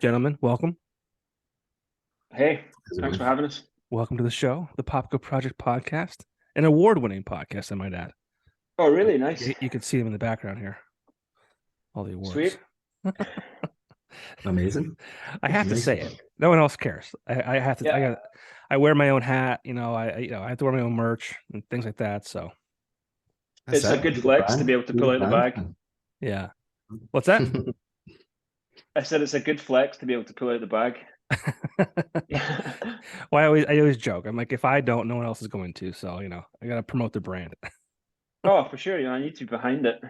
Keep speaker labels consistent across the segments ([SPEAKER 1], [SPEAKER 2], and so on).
[SPEAKER 1] Gentlemen, welcome.
[SPEAKER 2] Hey,
[SPEAKER 3] How's it
[SPEAKER 2] thanks
[SPEAKER 3] going?
[SPEAKER 2] for having us.
[SPEAKER 1] Welcome to the show, the Popko Project podcast, an award-winning podcast, I might add.
[SPEAKER 2] Oh, really nice.
[SPEAKER 1] You can see them in the background here, all the awards.
[SPEAKER 2] Sweet.
[SPEAKER 3] Amazing.
[SPEAKER 1] I have to say it.
[SPEAKER 3] Amazing.
[SPEAKER 1] No one else cares. I have to.
[SPEAKER 2] Yeah,
[SPEAKER 1] I wear my own hat. I have to wear my own merch and things like that. So
[SPEAKER 3] That's
[SPEAKER 2] it's a
[SPEAKER 3] that.
[SPEAKER 2] good
[SPEAKER 3] You're the
[SPEAKER 2] flex to be
[SPEAKER 3] brand.
[SPEAKER 2] able to
[SPEAKER 3] You're
[SPEAKER 2] pull
[SPEAKER 3] the
[SPEAKER 2] out the
[SPEAKER 3] brand.
[SPEAKER 2] bag.
[SPEAKER 1] yeah. What's that?
[SPEAKER 2] I said it's a good flex to be able to pull out the bag.
[SPEAKER 1] Well, I always joke. I'm like, if I don't, no one else is going to. So I gotta promote the brand.
[SPEAKER 2] Oh, for sure. I need to be behind it.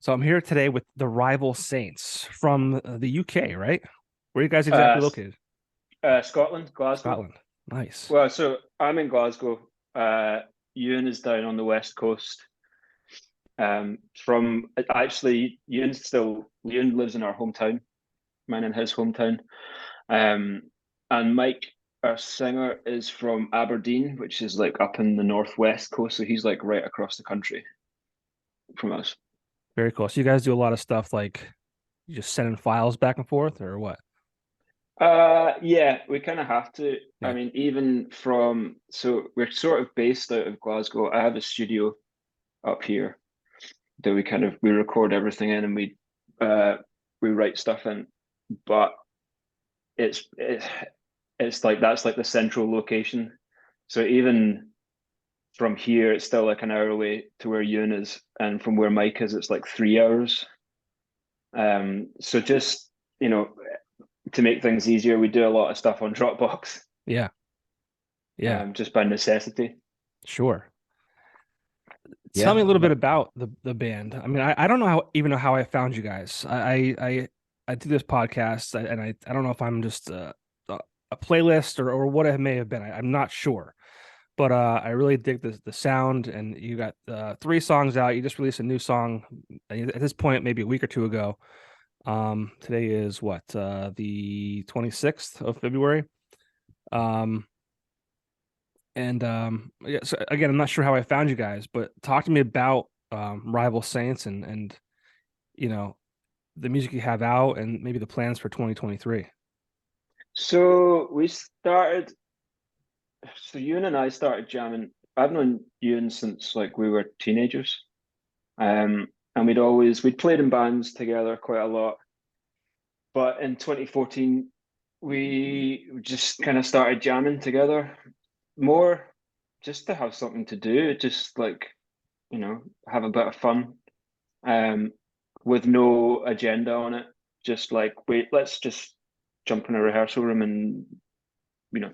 [SPEAKER 1] So I'm here today with the rival Saints from the UK, right? Where are you guys
[SPEAKER 2] Uh,
[SPEAKER 1] exactly
[SPEAKER 2] S-
[SPEAKER 1] located?
[SPEAKER 2] Scotland, Glasgow.
[SPEAKER 1] Scotland. Nice.
[SPEAKER 2] Well, so I'm in Glasgow. Ewan is down on the west coast. From actually, Ewan lives in our hometown, mine in his hometown. Um, and Mike, our singer, is from Aberdeen, which is like up in the northwest coast. So he's like right across the country from us.
[SPEAKER 1] Very cool. So you guys do a lot of stuff like you just sending files back and forth or what?
[SPEAKER 2] Yeah, we kind of have to. I
[SPEAKER 1] Yeah.
[SPEAKER 2] mean, even from, so we're sort of based out of Glasgow. I have a studio up here that we record everything in, and we write stuff in. But it's it, it's like that's like the central location. So even from here, it's still like an hour away to where Ewan is, and from where Mike is, it's like 3 hours. So just you know, to make things easier, we do a lot of stuff on Dropbox,
[SPEAKER 1] Yeah. Yeah.
[SPEAKER 2] just by necessity.
[SPEAKER 1] Sure. Tell me a
[SPEAKER 3] Yeah.
[SPEAKER 1] little bit about the band. I mean, I don't know even know how I found you guys. I do this podcast and I don't know if I'm just a playlist or what it may have been. I'm not sure. But I really dig the sound, and you got 3 songs out. You just released a new song at this point, maybe a week or two ago. Today is what the 26th of February. Um, and yeah, so again, I'm not sure how I found you guys, but talk to me about Rival Saints and you know the music you have out and maybe the plans for 2023.
[SPEAKER 2] So we started. So Ewan and I started jamming. I've known Ewan since like we were teenagers, and we'd played in bands together quite a lot. But in 2014, we just kind of started jamming together more just to have something to do, just like, have a bit of fun, um, with no agenda on it. Just like, wait, let's just jump in a rehearsal room and, you know,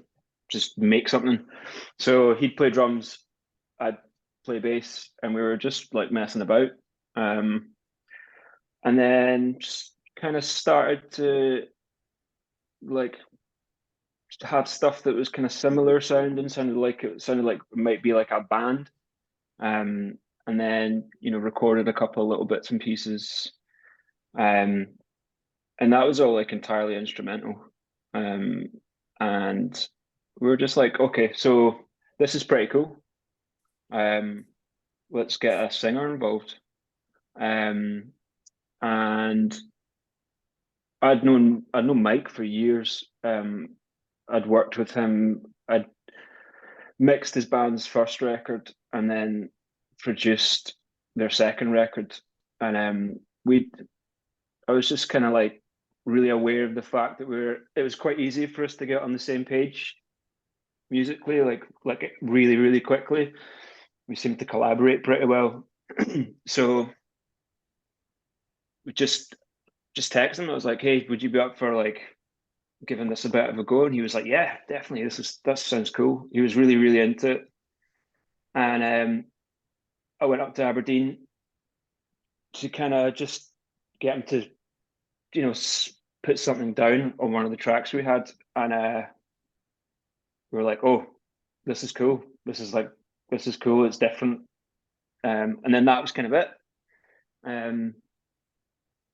[SPEAKER 2] just make something. So he'd play drums, I'd play bass, and we were just like messing about. Um, and then just kind of started to like have stuff that was kind of similar sounding, sounded like it might be like a band. Um, and then recorded a couple of little bits and pieces. Um, and that was all like entirely instrumental. Um, and we were just like, okay, so this is pretty cool. Um, let's get a singer involved. Um, and I'd known Mike for years. I'd worked with him. I'd mixed his band's first record and then produced their second record. And we I was just kind of like really aware of the fact that it was quite easy for us to get on the same page musically, like really, really quickly. We seemed to collaborate pretty well. So we just texted him. I was like, hey, would you be up for like giving this a bit of a go? And he was like, yeah, definitely. This sounds cool. He was really, really into it. And I went up to Aberdeen to kind of just get him to, you know, put something down on one of the tracks we had, and we were like, "Oh, this is cool. This is cool. It's different." And then that was kind of it. Um,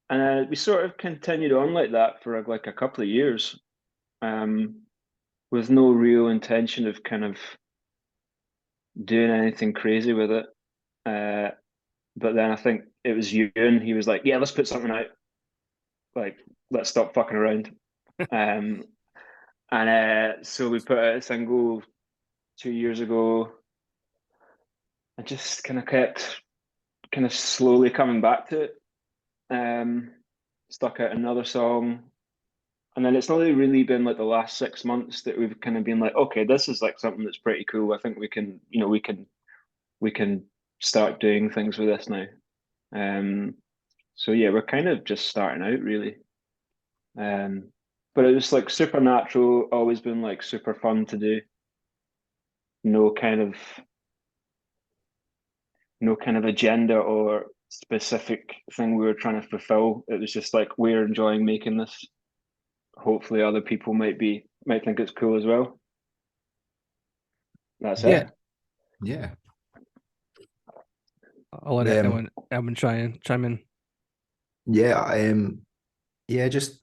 [SPEAKER 2] and we sort of continued on like that for like a couple of years, um, with no real intention of kind of doing anything crazy with it. Uh, but then I think it was you, and he was like, "Yeah, let's put something out." like, let's stop fucking around. Um, and so we put out a single 2 years ago, and just kind of kept kind of slowly coming back to it. Stuck out another song, and then it's only really been like the last 6 months that we've kind of been like, okay, this is like something that's pretty cool. I think we can, we can start doing things with this now. Um, so yeah, we're kind of just starting out really. Um, but it was like supernatural, always been like super fun to do. No kind of no kind of agenda or specific thing we were trying to fulfill. It was just like we're enjoying making this. Hopefully other people might think it's cool as well. That's
[SPEAKER 1] Yeah,
[SPEAKER 2] it.
[SPEAKER 3] Yeah.
[SPEAKER 1] I'll let Edwin chime in.
[SPEAKER 3] Yeah. Yeah. Just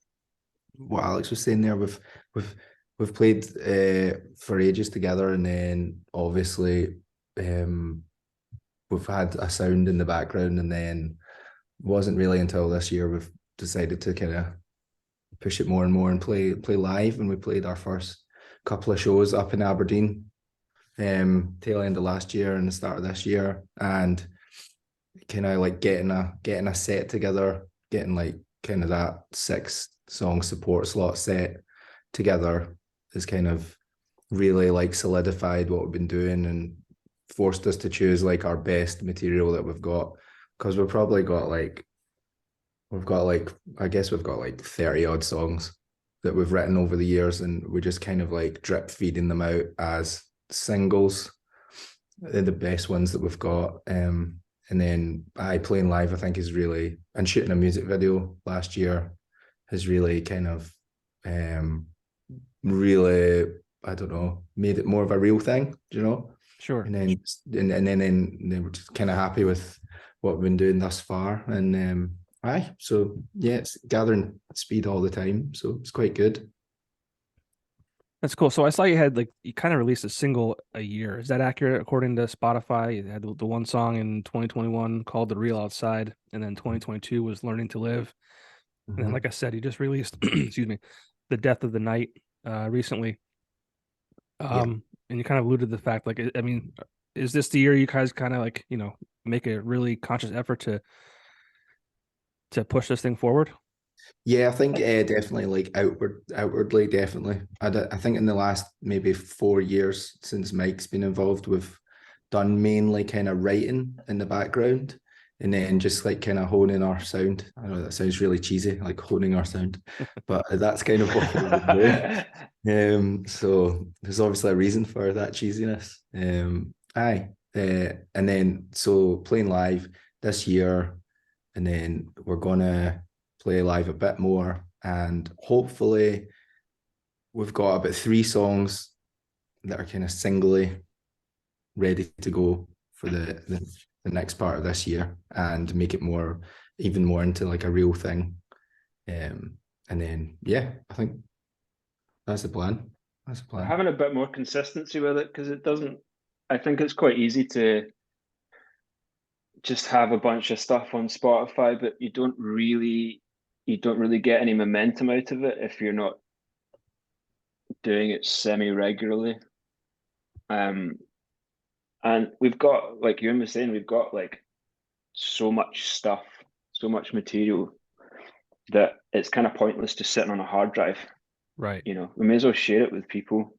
[SPEAKER 3] what Alex was saying there. We've we've played for ages together, and then obviously we've had a sound in the background, and then it wasn't really until this year we've decided to kind of push it more and more and play live. And we played our first couple of shows up in Aberdeen, tail end of last year and the start of this year, and kind of like getting a set together, getting like kind of that 6-song support slot set together is kind of really like solidified what we've been doing and forced us to choose like our best material that we've got, because we've got like I guess we've got like 30 odd songs that we've written over the years, and we just kind of like drip feeding them out as singles. They're the best ones that we've got. And then playing live, I think, is really, and shooting a music video last year has really kind of really, I don't know, made it more of a real thing, you know?
[SPEAKER 1] Sure.
[SPEAKER 3] And then we're just kind of happy with what we've been doing thus far. And so yeah, it's gathering speed all the time. So it's quite good.
[SPEAKER 1] That's cool. So I saw you kind of released a single a year. Is that accurate according to Spotify? You had the one song in 2021 called The Real Outside, and then 2022 was Learning to Live. And then, like I said, you just released, excuse me, The Death of the Night recently. And you kind of alluded to the fact, like, I mean, is this the year you guys kind of like, make a really conscious effort to push this thing forward?
[SPEAKER 3] Yeah, I think definitely like outwardly, definitely. I think in the last maybe 4 years since Mike's been involved, we've done mainly kind of writing in the background, and then just like kind of honing our sound. I know that sounds really cheesy, like honing our sound, but that's kind of what we've been doing. So there's obviously a reason for that cheesiness. And then so playing live this year, and then we're gonna play live a bit more, and hopefully we've got about 3 songs that are kind of singly ready to go for the next part of this year, and make it even more into like a real thing. And then yeah, I think that's the plan.
[SPEAKER 2] Having a bit more consistency with it, because I think it's quite easy to just have a bunch of stuff on Spotify, but you don't really get any momentum out of it if you're not doing it semi-regularly. And we've got, like you were saying, we've got like so much stuff, so much material, that it's kind of pointless just sitting on a hard drive.
[SPEAKER 1] Right.
[SPEAKER 2] We may as well share it with people.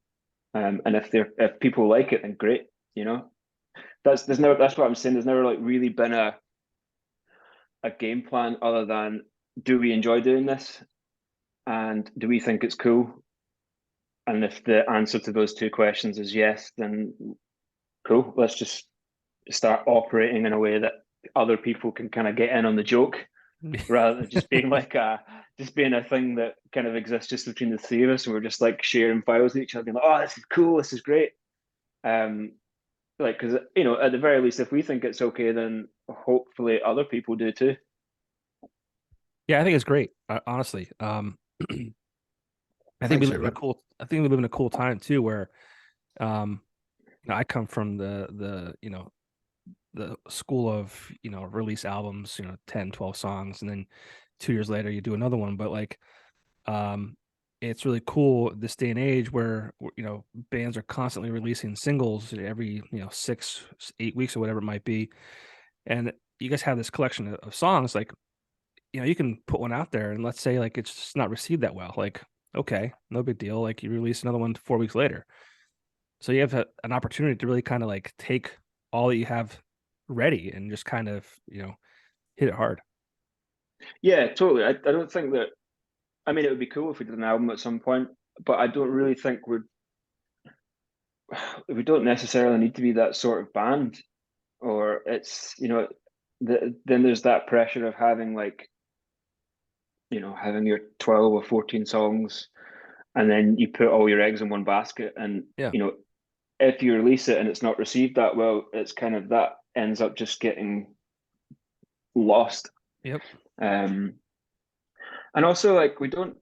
[SPEAKER 2] And if people like it, then great. That's what I'm saying. There's never like really been a game plan other than, do we enjoy doing this, and do we think it's cool? And if the answer to those 2 questions is yes, then cool. Let's just start operating in a way that other people can kind of get in on the joke, rather than just being like a thing that kind of exists just between the 3 of us, and we're just like sharing files with each other, being like, oh, this is cool, this is great. Because at the very least, if we think it's okay, then hopefully other people do too.
[SPEAKER 1] Yeah, I think it's great. Honestly, I think we live in a cool. I think we live in a cool time too, where, I come from the the school of, release albums, 10, 12 songs, and then 2 years later you do another one. But like, it's really cool this day and age where, bands are constantly releasing singles every, 6, 8 weeks or whatever it might be. And you guys have this collection of songs, like, you can put one out there and let's say like it's just not received that well. Like, okay, no big deal. Like you release another one 4 weeks later. So you have an opportunity to really kind of like take all that you have ready and just kind of, hit it hard.
[SPEAKER 2] Yeah, totally. I don't think that. I mean, it would be cool if we did an album at some point, but I don't really think we don't necessarily need to be that sort of band. Or it's then there's that pressure of having like having your 12 or 14 songs, and then you put all your eggs in one basket, and
[SPEAKER 1] Yeah.
[SPEAKER 2] if you release it and it's not received that well, it's kind of that ends up just getting lost.
[SPEAKER 1] Yep.
[SPEAKER 2] And also, like, we don't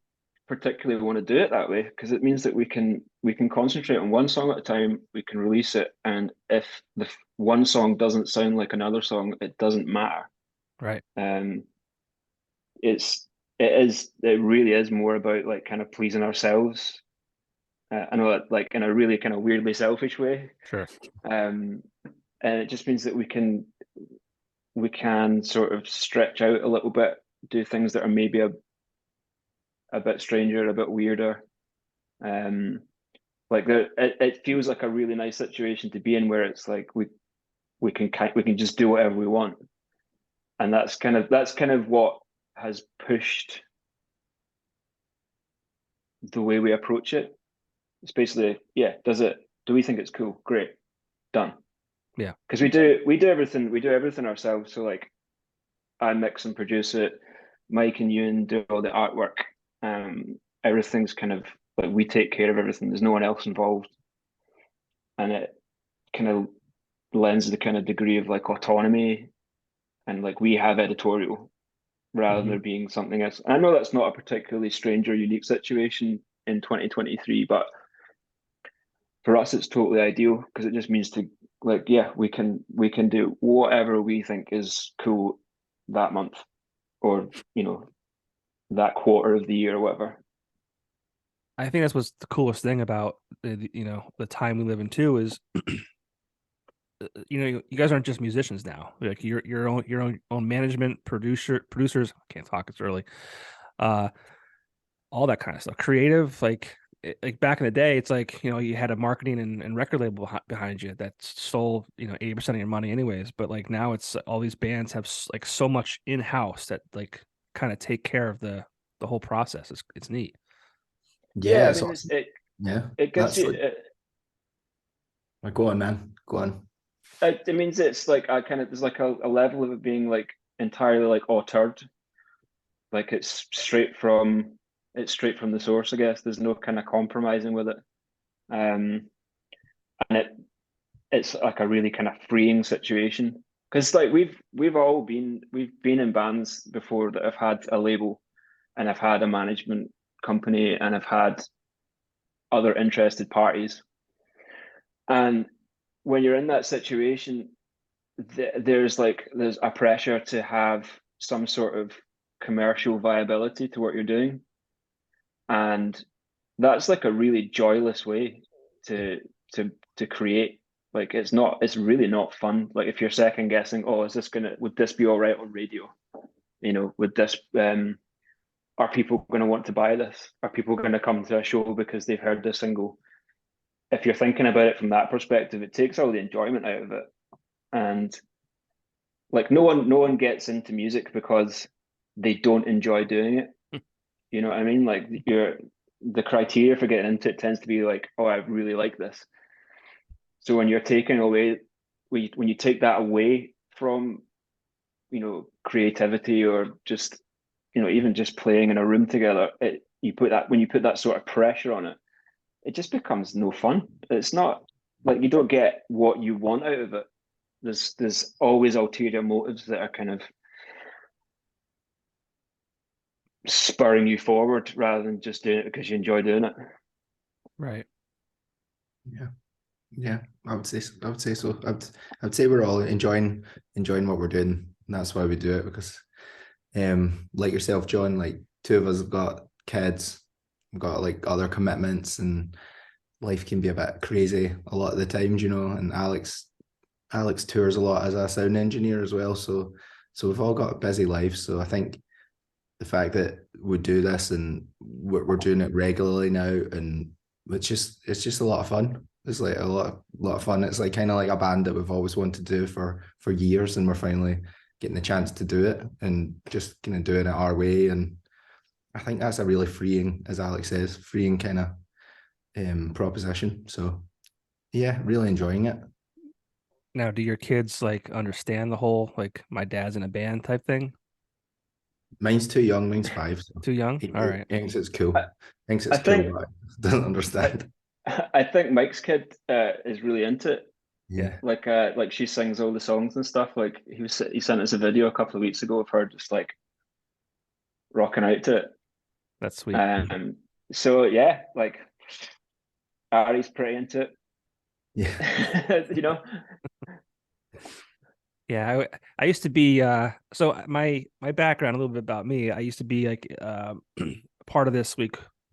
[SPEAKER 2] particularly want to do it that way because it means that we can concentrate on one song at a time. We can release it, and if the one song doesn't sound like another song, it doesn't matter.
[SPEAKER 1] Right.
[SPEAKER 2] Um, it really is more about like kind of pleasing ourselves. I know that like in a really kind of weirdly selfish way.
[SPEAKER 1] Sure.
[SPEAKER 2] And it just means that we can sort of stretch out a little bit, do things that are maybe a bit stranger, a bit weirder. Like it feels like a really nice situation to be in where it's like we can just do whatever we want, and that's kind of what has pushed the way we approach it. It's basically, yeah, do we think it's cool? Great, done.
[SPEAKER 1] Yeah.
[SPEAKER 2] Because we do everything ourselves. So like I mix and produce it, Mike and Ewan do all the artwork. Everything's kind of like we take care of everything. There's no one else involved, and it kind of lends the kind of degree of like autonomy, and like we have editorial rather than there being something else. And I know that's not a particularly strange or unique situation in 2023, but for us it's totally ideal because it just means to like, yeah, we can do whatever we think is cool that month, or that quarter of the year or whatever.
[SPEAKER 1] I think that's what's the coolest thing about the time we live in too is you guys aren't just musicians now. Like you're your own management, producers. I can't talk. It's early. Uh, all that kind of stuff. Creative, like back in the day, it's like you had a marketing and record label behind you that stole 80% of your money anyways. But like now, it's all these bands have like so much in house that like kind of take care of the whole process. It's neat.
[SPEAKER 2] Yeah,
[SPEAKER 3] Yeah,
[SPEAKER 2] I
[SPEAKER 3] it's
[SPEAKER 2] mean
[SPEAKER 3] awesome.
[SPEAKER 2] it
[SPEAKER 3] Yeah,
[SPEAKER 2] it gives
[SPEAKER 3] that's
[SPEAKER 2] you
[SPEAKER 3] like, go on, man, go on.
[SPEAKER 2] it means it's like I kind of there's like a level of it being like entirely like auteured, like it's straight from the source, I guess. There's no kind of compromising with it. um and it's like a really kind of freeing situation because like we've been in bands before that have had a label and have had a management company and have had other interested parties, and when you're in that situation, there's a pressure to have some sort of commercial viability to what you're doing, and that's like a really joyless way to to create. Like it's really not fun. Like if you're second guessing, oh, would this be all right on radio? Would this are people going to want to buy this? Are people going to come to a show because they've heard this single? If you're thinking about it from that perspective, it takes all the enjoyment out of it. And like no one gets into music because they don't enjoy doing it. You know what I mean? Like the criteria for getting into it tends to be like, oh, I really like this. So when you're taking away, when you take that away from, creativity or just, even just playing in a room together, when you put that sort of pressure on it, it just becomes no fun. It's not like you don't get what you want out of it. There's always ulterior motives that are kind of spurring you forward rather than just doing it because you enjoy doing it.
[SPEAKER 1] Right.
[SPEAKER 3] Yeah. Yeah, I would say so. I'd say we're all enjoying what we're doing. And that's why we do it, because like yourself, John, like two of us have got kids, we've got like other commitments, and life can be a bit crazy a lot of the times, you know. And Alex tours a lot as a sound engineer as well. So we've all got busy lives. So I think the fact that we do this and we're doing it regularly now, and it's just a lot of fun. It's like a lot of fun. It's like kind of like a band that we've always wanted to do for years, and we're finally getting the chance to do it and just kind of doing it our way. And I think that's a really freeing, as Alex says, freeing kind of proposition. So yeah, really enjoying it.
[SPEAKER 1] Now, do your kids like understand the whole like my dad's in a band type thing?
[SPEAKER 3] Mine's too young. Mine's 5. So
[SPEAKER 1] Too young?
[SPEAKER 3] he
[SPEAKER 1] All right.
[SPEAKER 3] thinks it's cool.
[SPEAKER 2] I,
[SPEAKER 3] Thinks
[SPEAKER 2] I
[SPEAKER 3] it's cool,
[SPEAKER 2] think
[SPEAKER 3] but doesn't
[SPEAKER 2] I,
[SPEAKER 3] understand.
[SPEAKER 2] I think Mike's kid is really into it.
[SPEAKER 3] Yeah.
[SPEAKER 2] Like she sings all the songs and stuff. Like he sent us a video a couple of weeks ago of her just like rocking out to it.
[SPEAKER 1] That's sweet.
[SPEAKER 2] So yeah, like Ari's pretty into
[SPEAKER 3] Yeah.
[SPEAKER 2] it. You know?
[SPEAKER 1] Yeah, I used to be so my background, a little bit about me. I used to be like part of this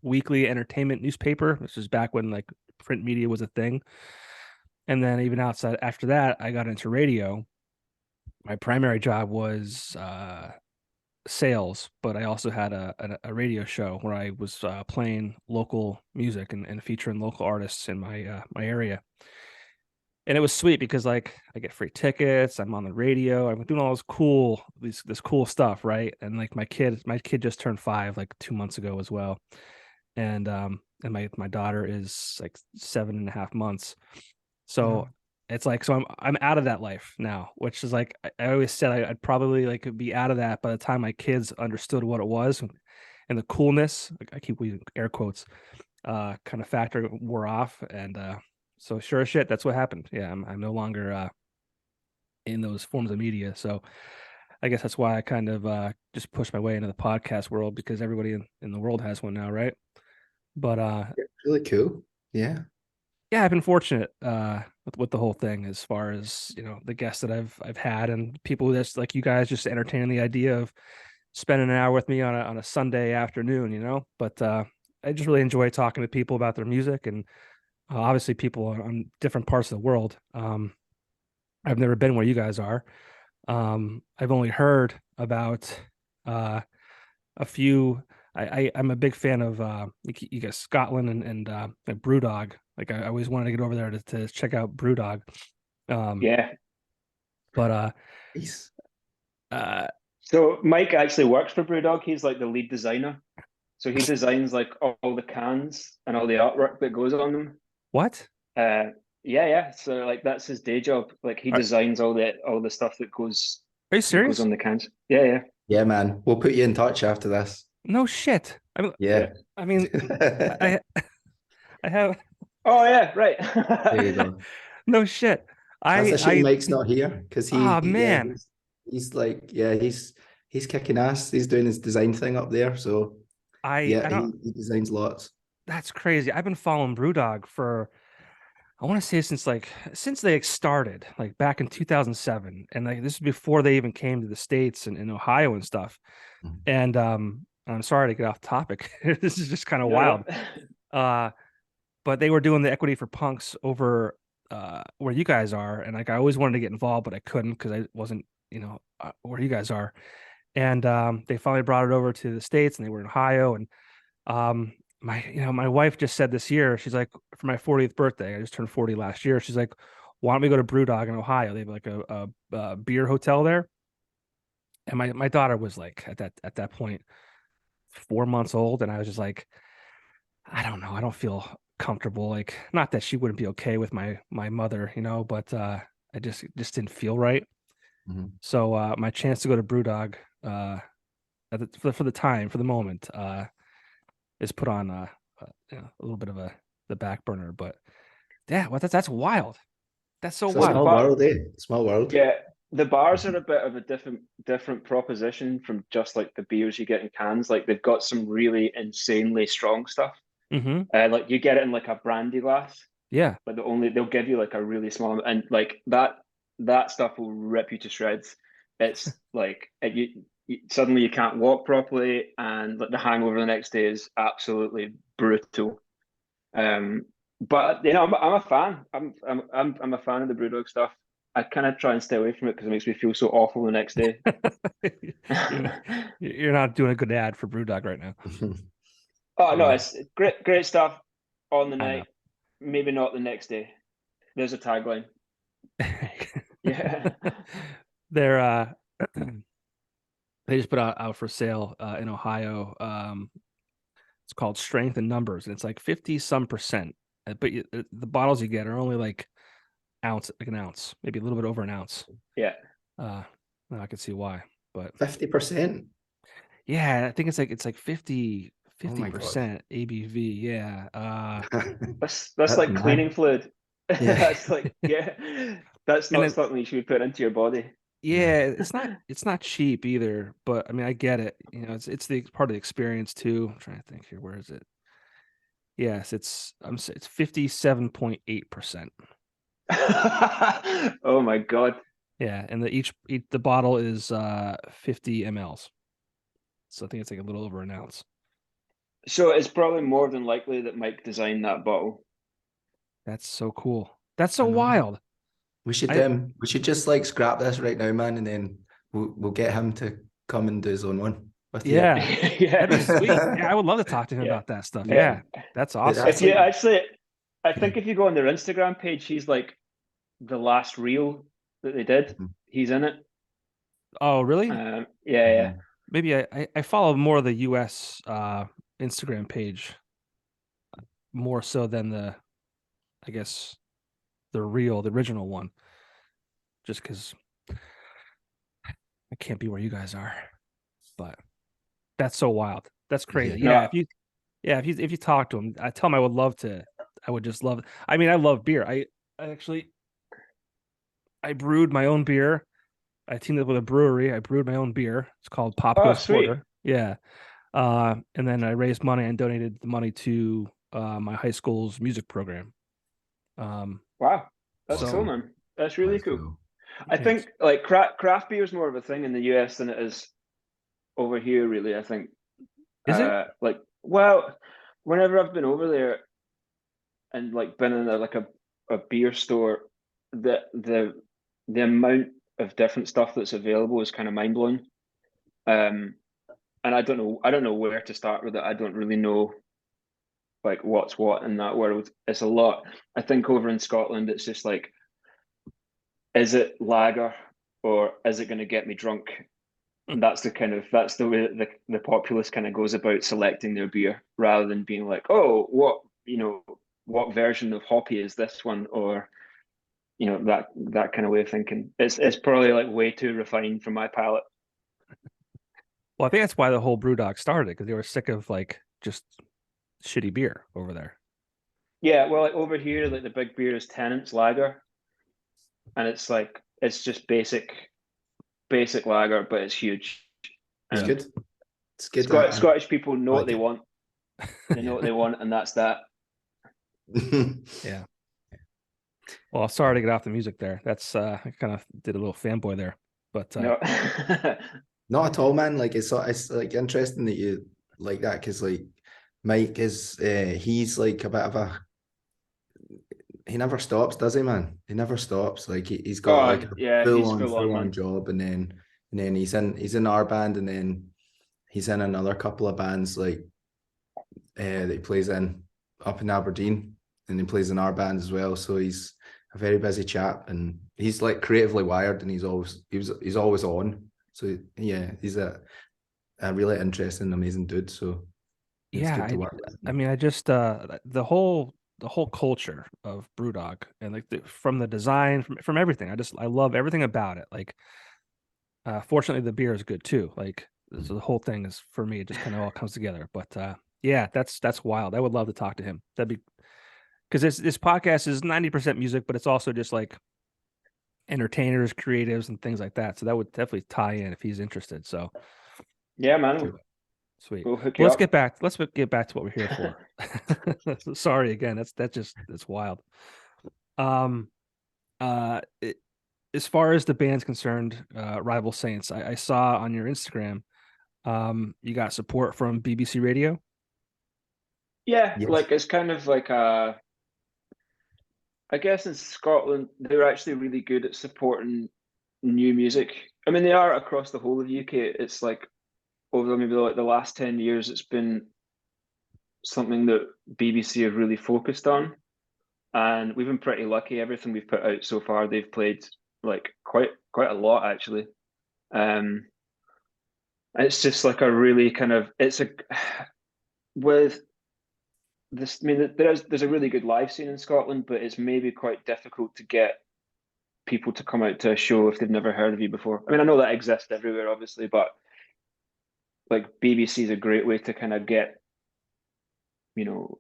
[SPEAKER 1] weekly entertainment newspaper. This was back when like print media was a thing. And then even outside after that, I got into radio. My primary job was sales, but I also had a radio show where I was playing local music and featuring local artists in my area. And it was sweet because like I get free tickets, I'm on the radio, I'm doing all this cool stuff, right? And like my kid just turned 5 like 2 months ago as well. And my daughter is like 7.5 months. So it's like, so I'm out of that life now, which is like I always said I'd probably like be out of that by the time my kids understood what it was, and the coolness, like I keep using air quotes, kind of factor wore off. And so sure as shit, that's what happened. Yeah, I'm no longer in those forms of media. So I guess that's why I kind of just pushed my way into the podcast world, because everybody in the world has one now, right? But
[SPEAKER 3] Really cool. Yeah.
[SPEAKER 1] yeah, I've been fortunate with the whole thing, as far as, you know, the guests that I've had, and people that's like you guys just entertaining the idea of spending an hour with me on a Sunday afternoon, you know. But I just really enjoy talking to people about their music, and obviously people on different parts of the world. I've never been where you guys are. I've only heard about a few. I'm a big fan of you guys, Scotland and like BrewDog. Like I always wanted to get over there to check out BrewDog.
[SPEAKER 2] Yeah.
[SPEAKER 1] But
[SPEAKER 3] Nice.
[SPEAKER 2] So Mike actually works for BrewDog. He's like the lead designer. So he designs like all the cans and all the artwork that goes on them.
[SPEAKER 1] what?
[SPEAKER 2] Uh, yeah. So like that's his day job. Like he
[SPEAKER 1] Are,
[SPEAKER 2] designs all the stuff
[SPEAKER 1] are you
[SPEAKER 2] that goes
[SPEAKER 1] serious?
[SPEAKER 2] on the cans. Yeah.
[SPEAKER 3] Yeah, man. We'll put you in touch after this.
[SPEAKER 1] No shit.
[SPEAKER 3] Yeah.
[SPEAKER 1] I mean, I I have
[SPEAKER 2] Oh yeah, right.
[SPEAKER 3] There you go.
[SPEAKER 1] no shit.
[SPEAKER 3] That's a shame
[SPEAKER 1] I
[SPEAKER 3] Mike's not here, because
[SPEAKER 1] ah
[SPEAKER 3] yeah,
[SPEAKER 1] man,
[SPEAKER 3] he's like, yeah, he's kicking ass. He's doing his design thing up there. So
[SPEAKER 1] I
[SPEAKER 3] yeah,
[SPEAKER 1] don't.
[SPEAKER 3] he designs lots.
[SPEAKER 1] That's crazy. I've been following BrewDog for, I want to say, since they started, like back in 2007, and like this is before they even came to the States and in Ohio and stuff.
[SPEAKER 3] Mhm.
[SPEAKER 1] And I'm sorry to get off topic. This is just kind of
[SPEAKER 2] No.
[SPEAKER 1] wild. But they were doing the Equity for Punks over where you guys are, and like I always wanted to get involved, but I couldn't because I wasn't, you know, where you guys are. And they finally brought it over to the States, and they were in Ohio. And my wife just said this year, she's like, for my 40th birthday, I just turned 40 last year. She's like, why don't we go to BrewDog in Ohio? They have like a beer hotel there. And my daughter was like at that point 4 months old, and I was just like, I don't know, I don't feel comfortable. Like, not that she wouldn't be okay with my mother, you know, but I just didn't feel right.
[SPEAKER 3] Mhm.
[SPEAKER 1] So my chance to go to BrewDog for the moment is put on you know, a little bit of the back burner. But yeah, that's wild. That's so
[SPEAKER 3] It's a
[SPEAKER 2] Well, the
[SPEAKER 1] wild.
[SPEAKER 3] small
[SPEAKER 2] bar,
[SPEAKER 3] world, eh? Small world.
[SPEAKER 2] yeah, the bars are a bit of a different proposition from just like the beers you get in cans. Like they've got some really insanely strong stuff.
[SPEAKER 1] Hmm.
[SPEAKER 2] Like you get it in like a brandy glass.
[SPEAKER 1] Yeah.
[SPEAKER 2] But they'll give you like a really small, and like that stuff will rip you to shreds. It's like suddenly you can't walk properly, and like the hangover the next day is absolutely brutal. But you know, I'm a fan. I'm a fan of the BrewDog stuff. I kind of try and stay away from it because it makes me feel so awful the next day.
[SPEAKER 1] You're not doing a good ad for BrewDog right now.
[SPEAKER 2] Oh no,
[SPEAKER 3] Yeah.
[SPEAKER 2] it's great stuff on the
[SPEAKER 1] I know.
[SPEAKER 2] night, maybe not the next day. There's a tagline. Yeah.
[SPEAKER 1] They're they just put out for sale in Ohio. It's called Strength in Numbers, and it's like 50 some percent. But the bottles you get are only like an ounce, maybe a little bit over an ounce.
[SPEAKER 2] Yeah.
[SPEAKER 1] Now I can see why, but
[SPEAKER 3] 50%.
[SPEAKER 1] yeah, I think it's like 50
[SPEAKER 3] Oh my God.
[SPEAKER 1] percent ABV. Yeah.
[SPEAKER 2] That's like
[SPEAKER 3] mad.
[SPEAKER 2] cleaning fluid.
[SPEAKER 3] Yeah.
[SPEAKER 2] That's like that's
[SPEAKER 1] And
[SPEAKER 2] not
[SPEAKER 1] then,
[SPEAKER 2] something you should put into your body.
[SPEAKER 1] yeah, it's not cheap either, but I mean I get it. You know, it's the part of the experience too. I'm trying to think here. Where is it? Yes, it's 57.8%.
[SPEAKER 2] Oh my God.
[SPEAKER 1] Yeah, and the bottle is 50 mLs. So I think it's like a little over an ounce.
[SPEAKER 2] So it's probably more than likely that Mike designed that bottle.
[SPEAKER 1] That's so cool. That's so
[SPEAKER 3] I know.
[SPEAKER 1] wild.
[SPEAKER 3] We should
[SPEAKER 1] I
[SPEAKER 3] just like scrap this right now, man, and then we'll get him to come and do his own one with you.
[SPEAKER 1] Yeah,
[SPEAKER 2] Yeah.
[SPEAKER 1] that'd be sweet. Yeah, I would love to talk to him
[SPEAKER 2] Yeah.
[SPEAKER 1] about that stuff.
[SPEAKER 3] Yeah.
[SPEAKER 1] Yeah, that's
[SPEAKER 3] But
[SPEAKER 1] awesome.
[SPEAKER 3] that's
[SPEAKER 2] If you
[SPEAKER 3] like,
[SPEAKER 2] actually, I think if you go on their Instagram page, he's like the last reel that they did. He's in it.
[SPEAKER 1] Oh, really?
[SPEAKER 2] Yeah.
[SPEAKER 1] Maybe I follow more of the US Instagram page more so than I guess the original one. Just because I can't be where you guys are. But that's so wild. That's crazy.
[SPEAKER 2] No.
[SPEAKER 1] If you talk to him, I tell him I would love to. I would just love. I mean, I love beer. I actually I brewed my own beer. I teamed up with a brewery. I brewed my own beer. It's called
[SPEAKER 2] Oh,
[SPEAKER 1] Popko's
[SPEAKER 2] sweet.
[SPEAKER 1] Porter. Yeah. And then I raised money and donated the money to my high school's music program.
[SPEAKER 2] Wow, that's
[SPEAKER 1] So-
[SPEAKER 2] cool, man. That's really
[SPEAKER 3] That's
[SPEAKER 2] cool. I
[SPEAKER 1] yeah,
[SPEAKER 2] think like craft beer is more of a thing in the US than it is over here, really. I think.
[SPEAKER 1] Is it?
[SPEAKER 2] Like, well, whenever I've been over there and like been in a beer store, the amount of different stuff that's available is kind of mind blowing. And I don't know where to start with it. I don't really know like what's what in that world. It's a lot. I think over in Scotland, it's just like, is it lager or is it going to get me drunk? And that's the way that the populace kind of goes about selecting their beer rather than being like, oh, what version of hoppy is this one, or that kind of way of thinking. It's probably like way too refined for my palate.
[SPEAKER 1] Well, I think that's why the whole BrewDog started, because they were sick of like just shitty beer over there.
[SPEAKER 2] Yeah, well, like over here, like the big beer is Tennant's Lager, and it's just basic lager, but it's huge.
[SPEAKER 3] it's
[SPEAKER 2] Um,
[SPEAKER 3] good. It's good.
[SPEAKER 2] Scottish people know what they
[SPEAKER 3] it.
[SPEAKER 2] want. They know what they want, and that's that.
[SPEAKER 1] Yeah. Well, sorry to get off the music there. That's I kind of did a little fanboy there, but
[SPEAKER 2] No.
[SPEAKER 3] Not at all, man. Like it's like interesting that you like that because like Mike is he's like a bit of a he never stops, does he, man? He never stops. Like he's got like a
[SPEAKER 2] yeah, he's full on,
[SPEAKER 3] full on
[SPEAKER 2] man.
[SPEAKER 3] job, and then he's in our band, and then he's in another couple of bands like that he plays in up in Aberdeen, and he plays in our band as well. So he's a very busy chap, and he's like creatively wired, and he's always on. So yeah, he's a really interesting, amazing dude. So it's
[SPEAKER 1] yeah,
[SPEAKER 3] good to work with.
[SPEAKER 1] I mean, I just the whole culture of BrewDog and like from the design, from everything. I love everything about it. Like, fortunately, the beer is good too. Like, so the whole thing is for me. It just kind of all comes together. But yeah, that's wild. I would love to talk to him. That'd be because this podcast is 90% music, but it's also just like entertainers, creatives, and things like that. So that would definitely tie in if he's interested. So
[SPEAKER 2] Yeah, man.
[SPEAKER 1] Sweet.
[SPEAKER 2] We'll hook
[SPEAKER 1] Well,
[SPEAKER 2] you
[SPEAKER 1] let's
[SPEAKER 2] up.
[SPEAKER 1] get back to what we're here for. Sorry again. That's wild. Um, as far as the band's concerned, Rival Saints, I saw on your Instagram, you got support from BBC Radio.
[SPEAKER 2] Yeah,
[SPEAKER 3] Yes.
[SPEAKER 2] like it's kind of like I guess in Scotland they're actually really good at supporting new music. I mean, they are across the whole of the UK. It's like over maybe like the last 10 years, it's been something that BBC have really focused on. And we've been pretty lucky. Everything we've put out so far, they've played like quite a lot actually. Um, it's just like a really kind of it's a with this. I mean, there's a really good live scene in Scotland, but it's maybe quite difficult to get people to come out to a show if they've never heard of you before. I mean, I know that exists everywhere, obviously, but like BBC is a great way to kind of get, you know,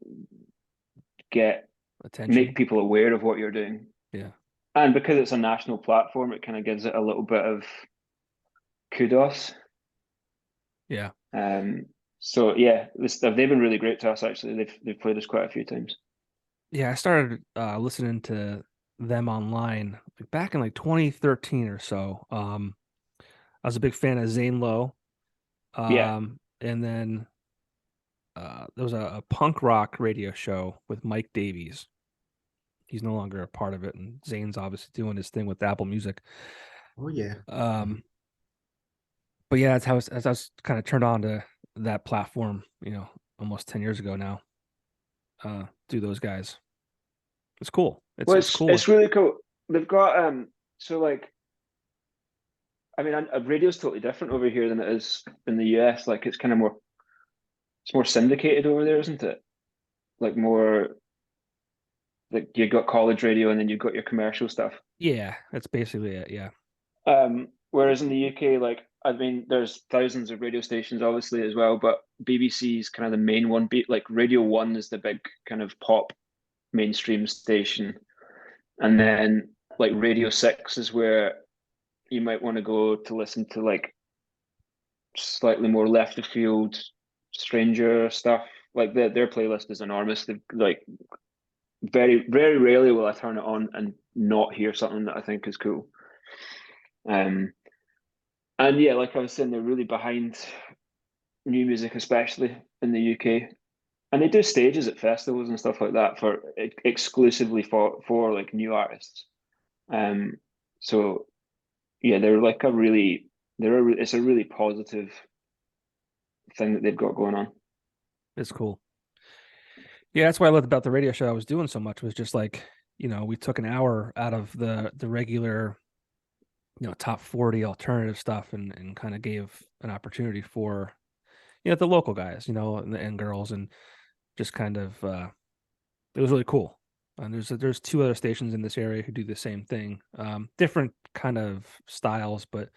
[SPEAKER 2] get
[SPEAKER 1] Attention.
[SPEAKER 2] make people aware of what you're doing.
[SPEAKER 1] Yeah.
[SPEAKER 2] And because it's a national platform, it kind of gives it a little bit of kudos.
[SPEAKER 1] Yeah.
[SPEAKER 2] So yeah, they've been really great to us actually. They've played us quite a few times.
[SPEAKER 1] Yeah, I started listening to them online like back in like 2013 or so. I was a big fan of Zane Lowe.
[SPEAKER 2] Yeah.
[SPEAKER 1] And then there was a punk rock radio show with Mike Davies. He's no longer a part of it, and Zane's obviously doing his thing with Apple Music.
[SPEAKER 3] Oh yeah.
[SPEAKER 1] But yeah, that's how as I was kind of turned on to that platform, almost 10 years ago now. Do those guys. It's cool.
[SPEAKER 2] Well,
[SPEAKER 1] It's cool.
[SPEAKER 2] it's really cool. They've got so like I mean, a radio's totally different over here than it is in the US. Like it's kind of more syndicated over there, isn't it? Like more like you got college radio and then you've got your commercial stuff.
[SPEAKER 1] Yeah, that's basically it. Yeah.
[SPEAKER 2] Whereas in the UK, like I mean, there's thousands of radio stations obviously as well, but BBC is kind of the main one. Like Radio One is the big kind of pop mainstream station, and then like Radio Six is where you might want to go to listen to like slightly more left of field, stranger stuff. Like their playlist is enormous. They've like very rarely will I turn it on and not hear something that I think is cool. And yeah, like I was saying, they're really behind new music, especially in the UK. And they do stages at festivals and stuff like that for exclusively for like new artists. Um, so yeah, they're like it's a really positive thing that they've got going on.
[SPEAKER 1] It's cool. Yeah, that's what I loved about the radio show I was doing so much was just like, we took an hour out of the regular, top 40 alternative stuff and kind of gave an opportunity for, the local guys, and girls, and just kind of it was really cool. And there's two other stations in this area who do the same thing, different kind of styles, but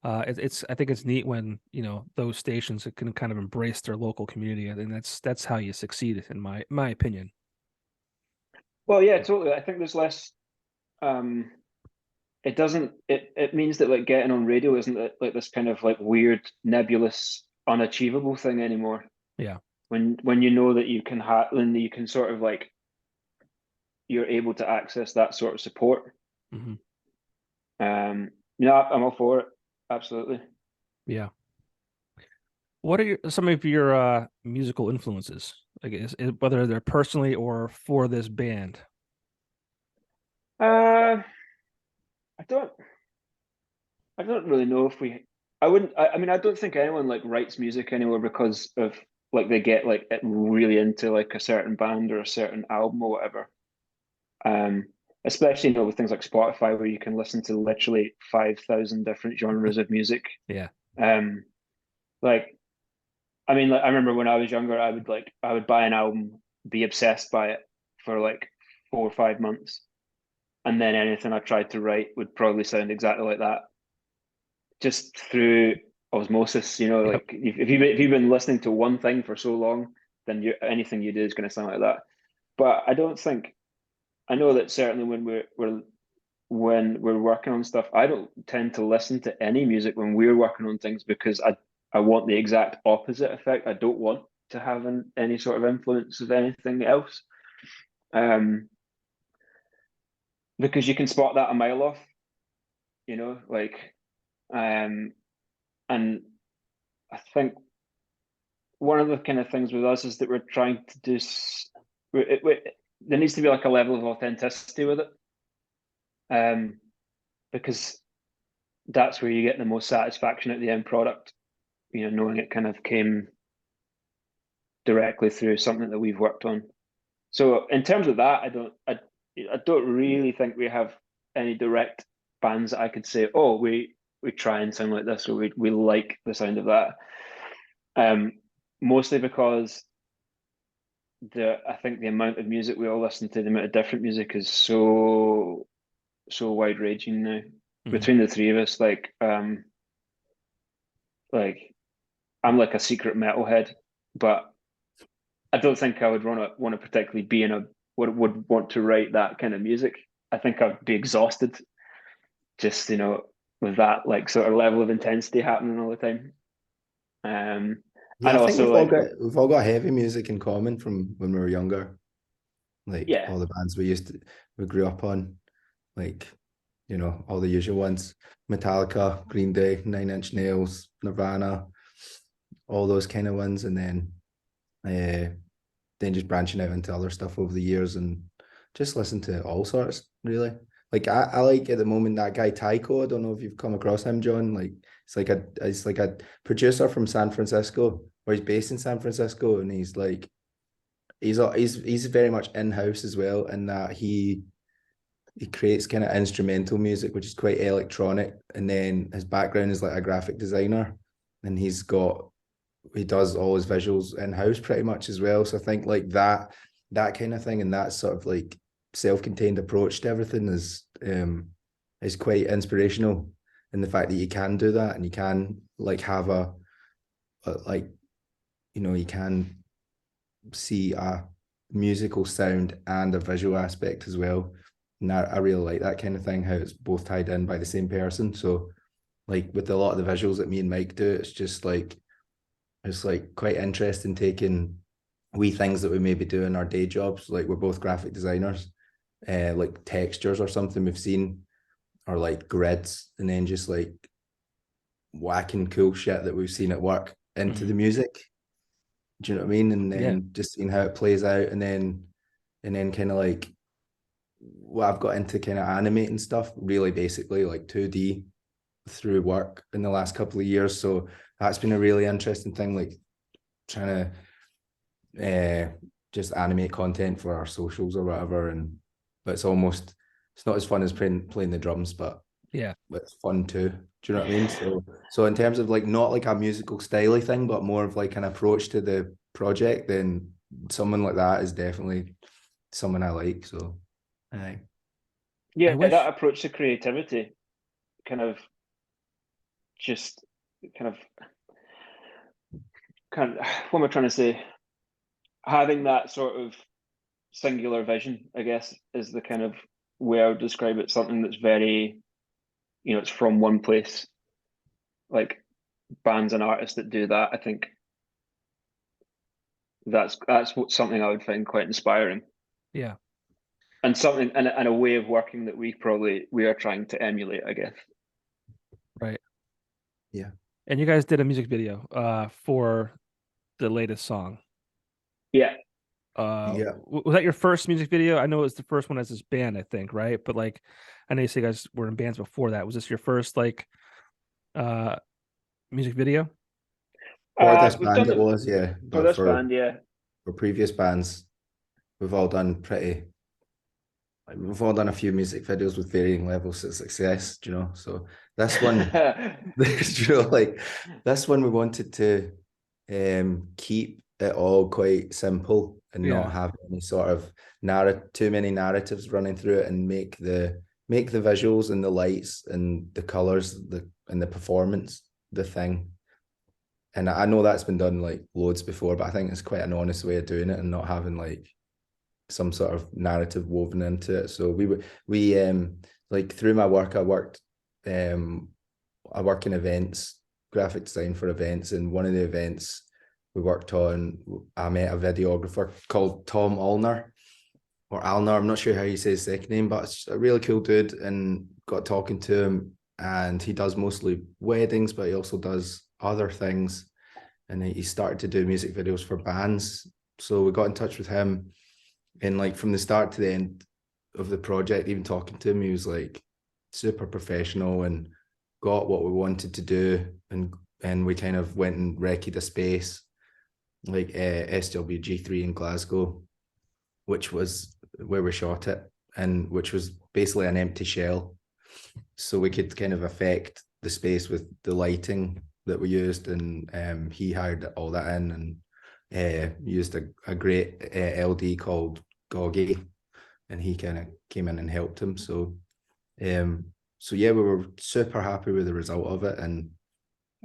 [SPEAKER 1] it's I think it's neat when those stations can kind of embrace their local community. I think that's how you succeed, in my opinion.
[SPEAKER 2] Well, yeah, totally. I think there's less. Um, it means that like getting on radio isn't like this kind of like weird, nebulous, unachievable thing anymore.
[SPEAKER 1] Yeah.
[SPEAKER 2] When you know that you can then you can sort of like you're able to access that sort of support.
[SPEAKER 1] Mm-hmm.
[SPEAKER 2] Yeah, I'm all for it. Absolutely.
[SPEAKER 1] Yeah. What are some of your musical influences? I guess whether they're personally or for this band.
[SPEAKER 2] I don't really know if I wouldn't. I mean, I don't think anyone like writes music anymore because of like they get like really into like a certain band or a certain album or whatever. Um, Especially with things like Spotify where you can listen to literally 5,000 different genres of music.
[SPEAKER 1] Yeah.
[SPEAKER 2] Like I mean, like I remember when I was younger, I would buy an album, be obsessed by it for like 4 or 5 months, and then anything I tried to write would probably sound exactly like that, just through osmosis.
[SPEAKER 1] Yep.
[SPEAKER 2] Like if you've been listening to one thing for so long, then anything you do is going to sound like that. But I know that certainly when we're working on stuff, I don't tend to listen to any music when we're working on things because I want the exact opposite effect. I don't want to have any sort of influence of anything else. Because you can spot that a mile off, you know, like, and I think one of the kind of things with us is that we're trying to do, there needs to be like a level of authenticity with it, because that's where you get the most satisfaction at the end product, you know, knowing it kind of came directly through something that we've worked on. So in terms of that, I don't really think we have any direct bands that I could say, oh, we try and sound like this, or we like the sound of that. Mostly because I think the amount of music we all listen to, the amount of different music is so wide ranging now. Between the three of us. Like I'm like a secret metalhead, but I don't think I would want to particularly be would want to write that kind of music. I think I'd be exhausted just, you know, with that like sort of level of intensity happening all the time.
[SPEAKER 3] Yeah,
[SPEAKER 2] and
[SPEAKER 3] I think
[SPEAKER 2] also
[SPEAKER 3] we've all got heavy music in common from when we were younger. Like
[SPEAKER 2] yeah,
[SPEAKER 3] all the bands we grew up on, like, you know, all the usual ones: Metallica, Green Day, Nine Inch Nails, Nirvana, all those kind of ones, and then just branching out into other stuff over the years and just listen to all sorts, really. Like I like at the moment that guy Tycho. I don't know if you've come across him, John. Like it's like a producer from San Francisco, or he's based in San Francisco, and he's very much in-house as well, in that he creates kind of instrumental music, which is quite electronic, and then his background is like a graphic designer, and he does all his visuals in-house pretty much as well. So I think like that kind of thing, and that sort of like self-contained approach to everything is quite inspirational, in the fact that you can do that, and you can like have like, you know, you can see a musical sound and a visual aspect as well. And I really like that kind of thing, how it's both tied in by the same person. So like with a lot of the visuals that me and Mike do, it's like quite interesting taking wee things that we maybe do in our day jobs. Like we're both graphic designers, like textures or something we've seen, or like grids, and then just like whacking cool shit that we've seen at work into the music. Do you know what I mean? And then just seeing how it plays out, and then kind of like, well, I've got into kind of animating stuff, really basically like 2D through work in the last couple of years. So that's been a really interesting thing, like trying to just animate content for our socials or whatever. But it's not as fun as playing the drums, but it's fun too. Do you know what I mean? So in terms of like, not like a musical styley thing, but more of like an approach to the project, then someone like that is definitely someone I like. So
[SPEAKER 2] yeah, that approach to creativity kind of what am I trying to say? Having that sort of singular vision, I guess, is the kind of way I would describe it. Something that's very, you know, it's from one place. Like bands and artists that do that, I think that's something I would find quite inspiring.
[SPEAKER 1] Yeah.
[SPEAKER 2] And something and a way of working that we are trying to emulate, I guess.
[SPEAKER 1] Right.
[SPEAKER 3] Yeah.
[SPEAKER 1] And you guys did a music video for the latest song.
[SPEAKER 2] Yeah.
[SPEAKER 1] Was that your first music video? I know it was the first one as this band, I think, right? But like, I know you say you guys were in bands before that. Was this your first like music video?
[SPEAKER 3] For this band, it was, yeah.
[SPEAKER 2] For this band, yeah.
[SPEAKER 3] For previous bands, we've all done a few music videos with varying levels of success, you know. So this one, you know, like this one, we wanted to keep it all quite simple and not have any sort of too many narratives running through it, and make the visuals and the lights and the colors and the performance the thing. And I know that's been done like loads before, but I think it's quite an honest way of doing it and not having like some sort of narrative woven into it. So we like, through my work, I work in events graphic design for events, and one of the events we worked on, I met a videographer called Tom Alner, or Alnar, I'm not sure how you say his second name, but it's a really cool dude, and got talking to him, and he does mostly weddings, but he also does other things, and he started to do music videos for bands. So we got in touch with him, and like from the start to the end of the project, even talking to him, he was like super professional and got what we wanted to do, and we kind of went and recce'd a space like SWG3 in Glasgow, which was where we shot it, and which was basically an empty shell, so we could kind of affect the space with the lighting that we used. And he hired all that in, and used a great LD called Goggy, and he kind of came in and helped him. So yeah, we were super happy with the result of it, and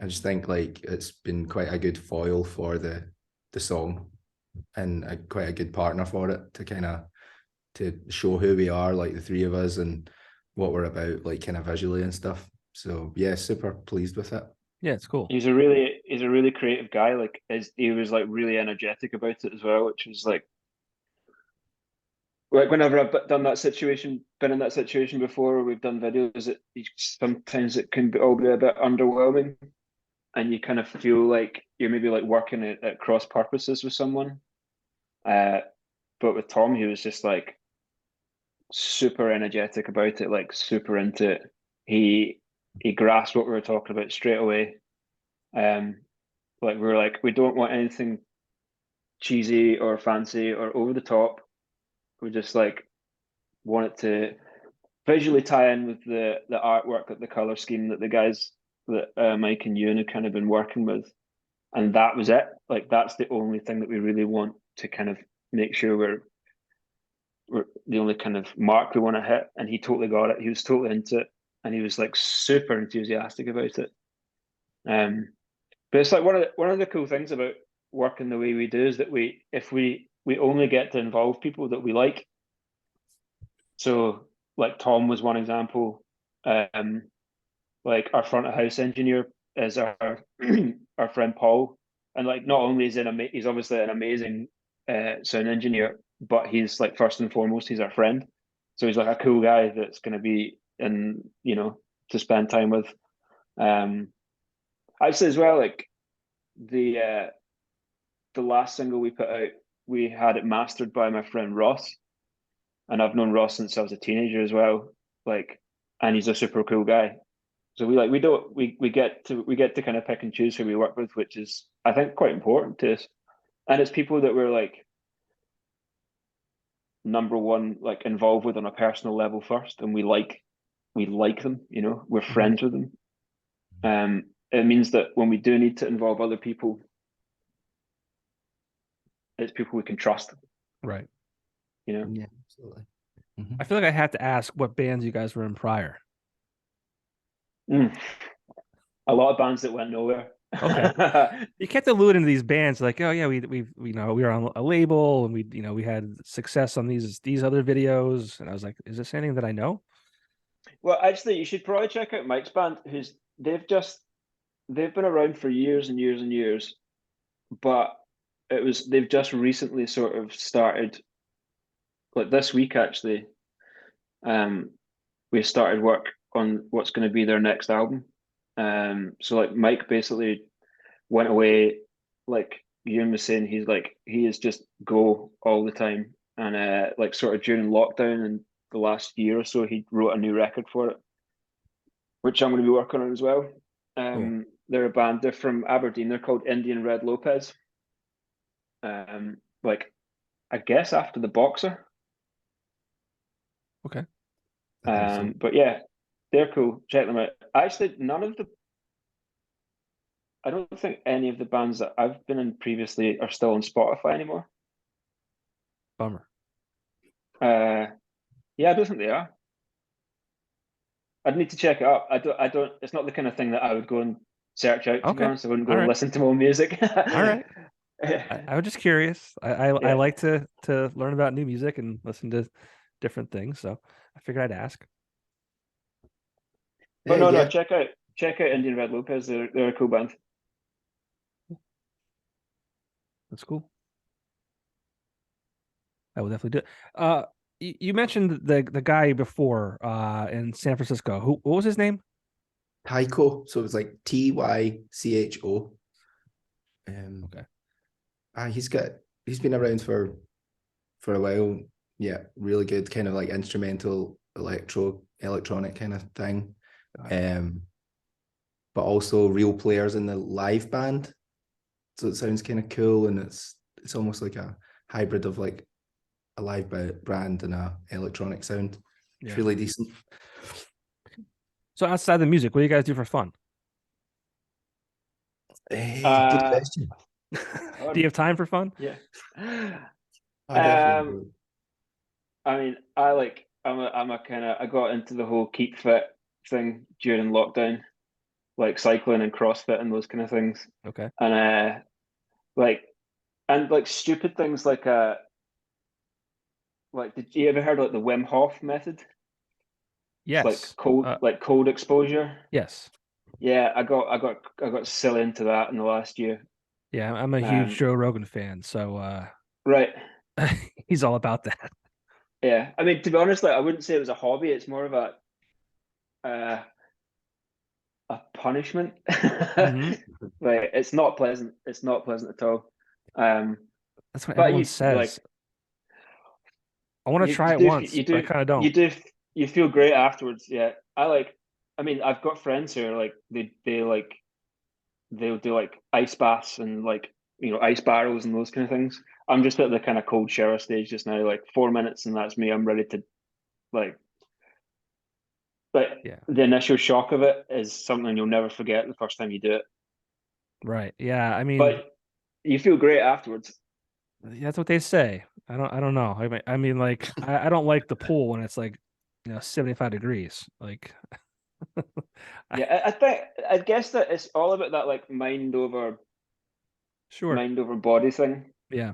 [SPEAKER 3] I just think like it's been quite a good foil for the song, and quite a good partner for it to kind of to show who we are, like the three of us, and what we're about, like kind of visually and stuff. So yeah, super pleased with it.
[SPEAKER 1] Yeah, it's cool.
[SPEAKER 2] He's a really creative guy. Like he was like really energetic about it as well, which was like whenever I've been in that situation before, we've done videos, sometimes it can all be a bit underwhelming, and you kind of feel like you're maybe like working at cross purposes with someone. But with Tom, he was just like super energetic about it, like super into it. He grasped what we were talking about straight away. Like we were like, we don't want anything cheesy or fancy or over the top. We just like want it to visually tie in with the artwork, the color scheme that the guys that Mike and Ewan have kind of been working with, and that was it. Like that's the only thing that we really want to kind of make sure we're the only kind of mark we want to hit. And he totally got it. He was totally into it, and he was like super enthusiastic about it. But it's like one of the cool things about working the way we do is that we only get to involve people that we like. So like Tom was one example. Like our front of house engineer is our our friend Paul, and like not only is he's obviously an amazing sound engineer, but he's like first and foremost he's our friend. So he's like a cool guy that's going to be in, you know, to spend time with. I'd say as well, like the last single we put out, we had it mastered by my friend Ross, and I've known Ross since I was a teenager as well. Like, and he's a super cool guy. So we get to kind of pick and choose who we work with, which is I think quite important to us. And it's people that we're like number one, like involved with on a personal level first, and we like them, you know, we're friends with them. It means that when we do need to involve other people, it's people we can trust.
[SPEAKER 1] Right.
[SPEAKER 2] You know?
[SPEAKER 3] Yeah, absolutely.
[SPEAKER 1] I feel like I have to ask what bands you guys were in prior.
[SPEAKER 2] A lot of bands that went nowhere.
[SPEAKER 1] Okay. You kept alluding to these bands like, oh yeah, we you know, we were on a label, and we had success on these other videos, and I was like, is this anything that I know?
[SPEAKER 2] Well, actually, you should probably check out Mike's band. They've been around for years and years and years, but they've just recently sort of started, like this week actually. We started work on what's going to be their next album. So like Mike basically went away, like Ewan was saying, he is just go all the time. And like sort of during lockdown and the last year or so, he wrote a new record for it, which I'm going to be working on as well.
[SPEAKER 1] Cool.
[SPEAKER 2] They're a band, they're from Aberdeen, they're called Indian Red Lopez. Like I guess after the Boxer.
[SPEAKER 1] Okay.
[SPEAKER 2] But yeah, they're cool. Check them out. Actually, I don't think any of the bands that I've been in previously are still on Spotify anymore.
[SPEAKER 1] Bummer.
[SPEAKER 2] Yeah, I don't think they are. I'd need to check it up. I don't. It's not the kind of thing that I would go and search out. To be
[SPEAKER 1] Okay.
[SPEAKER 2] honest, I wouldn't go
[SPEAKER 1] All
[SPEAKER 2] and
[SPEAKER 1] right.
[SPEAKER 2] listen to more music.
[SPEAKER 1] All right. I was just curious. I
[SPEAKER 2] Yeah.
[SPEAKER 1] like to learn about new music and listen to different things, so I figured I'd ask.
[SPEAKER 2] But
[SPEAKER 3] Yeah,
[SPEAKER 2] no,
[SPEAKER 3] yeah.
[SPEAKER 2] check check out Indian Red Lopez. They're a cool band.
[SPEAKER 1] That's cool. I will definitely do it. You mentioned the guy before in San Francisco. What was his name?
[SPEAKER 3] Tycho. So it was like Tycho.
[SPEAKER 1] Okay.
[SPEAKER 3] He's been around for a while. Yeah, really good, kind of like instrumental electronic kind of thing. But also real players in the live band. So it sounds kind of cool, and it's almost like a hybrid of like a live band and a electronic sound. It's really decent.
[SPEAKER 1] So outside the music, what do you guys do for fun?
[SPEAKER 3] Good question.
[SPEAKER 1] Do you have time for fun?
[SPEAKER 2] Yeah.
[SPEAKER 3] I definitely do.
[SPEAKER 2] I mean, I'm a kind of, I got into the whole keep fit thing during lockdown, like cycling and CrossFit and those kind of things.
[SPEAKER 1] Okay.
[SPEAKER 2] And like stupid things like did you ever heard of like the Wim Hof method?
[SPEAKER 1] Yes.
[SPEAKER 2] It's like cold exposure.
[SPEAKER 1] Yes.
[SPEAKER 2] Yeah, I got silly into that in the last year.
[SPEAKER 1] Yeah, I'm a huge Joe Rogan fan, so
[SPEAKER 2] right.
[SPEAKER 1] he's all about that.
[SPEAKER 2] Yeah, I mean, to be honest, like I wouldn't say it was a hobby. It's more of a punishment. Like it's not pleasant. It's not pleasant at all.
[SPEAKER 1] That's what everyone says.
[SPEAKER 2] Like,
[SPEAKER 1] I want to try it once, but I kind of don't.
[SPEAKER 2] You feel great afterwards. Yeah, I mean, I've got friends who are like they'll do like ice baths and like ice barrels and those kind of things. I'm just at the kind of cold shower stage just now, like 4 minutes, and that's me. I'm ready to like. But the initial shock of it is something you'll never forget the first time you do it.
[SPEAKER 1] Right. Yeah. I mean,
[SPEAKER 2] but you feel great afterwards.
[SPEAKER 1] That's what they say. I don't know. I mean, like, I don't like the pool when it's like, 75 degrees. Like,
[SPEAKER 2] yeah, I guess that it's all about that like mind over body thing.
[SPEAKER 1] Yeah.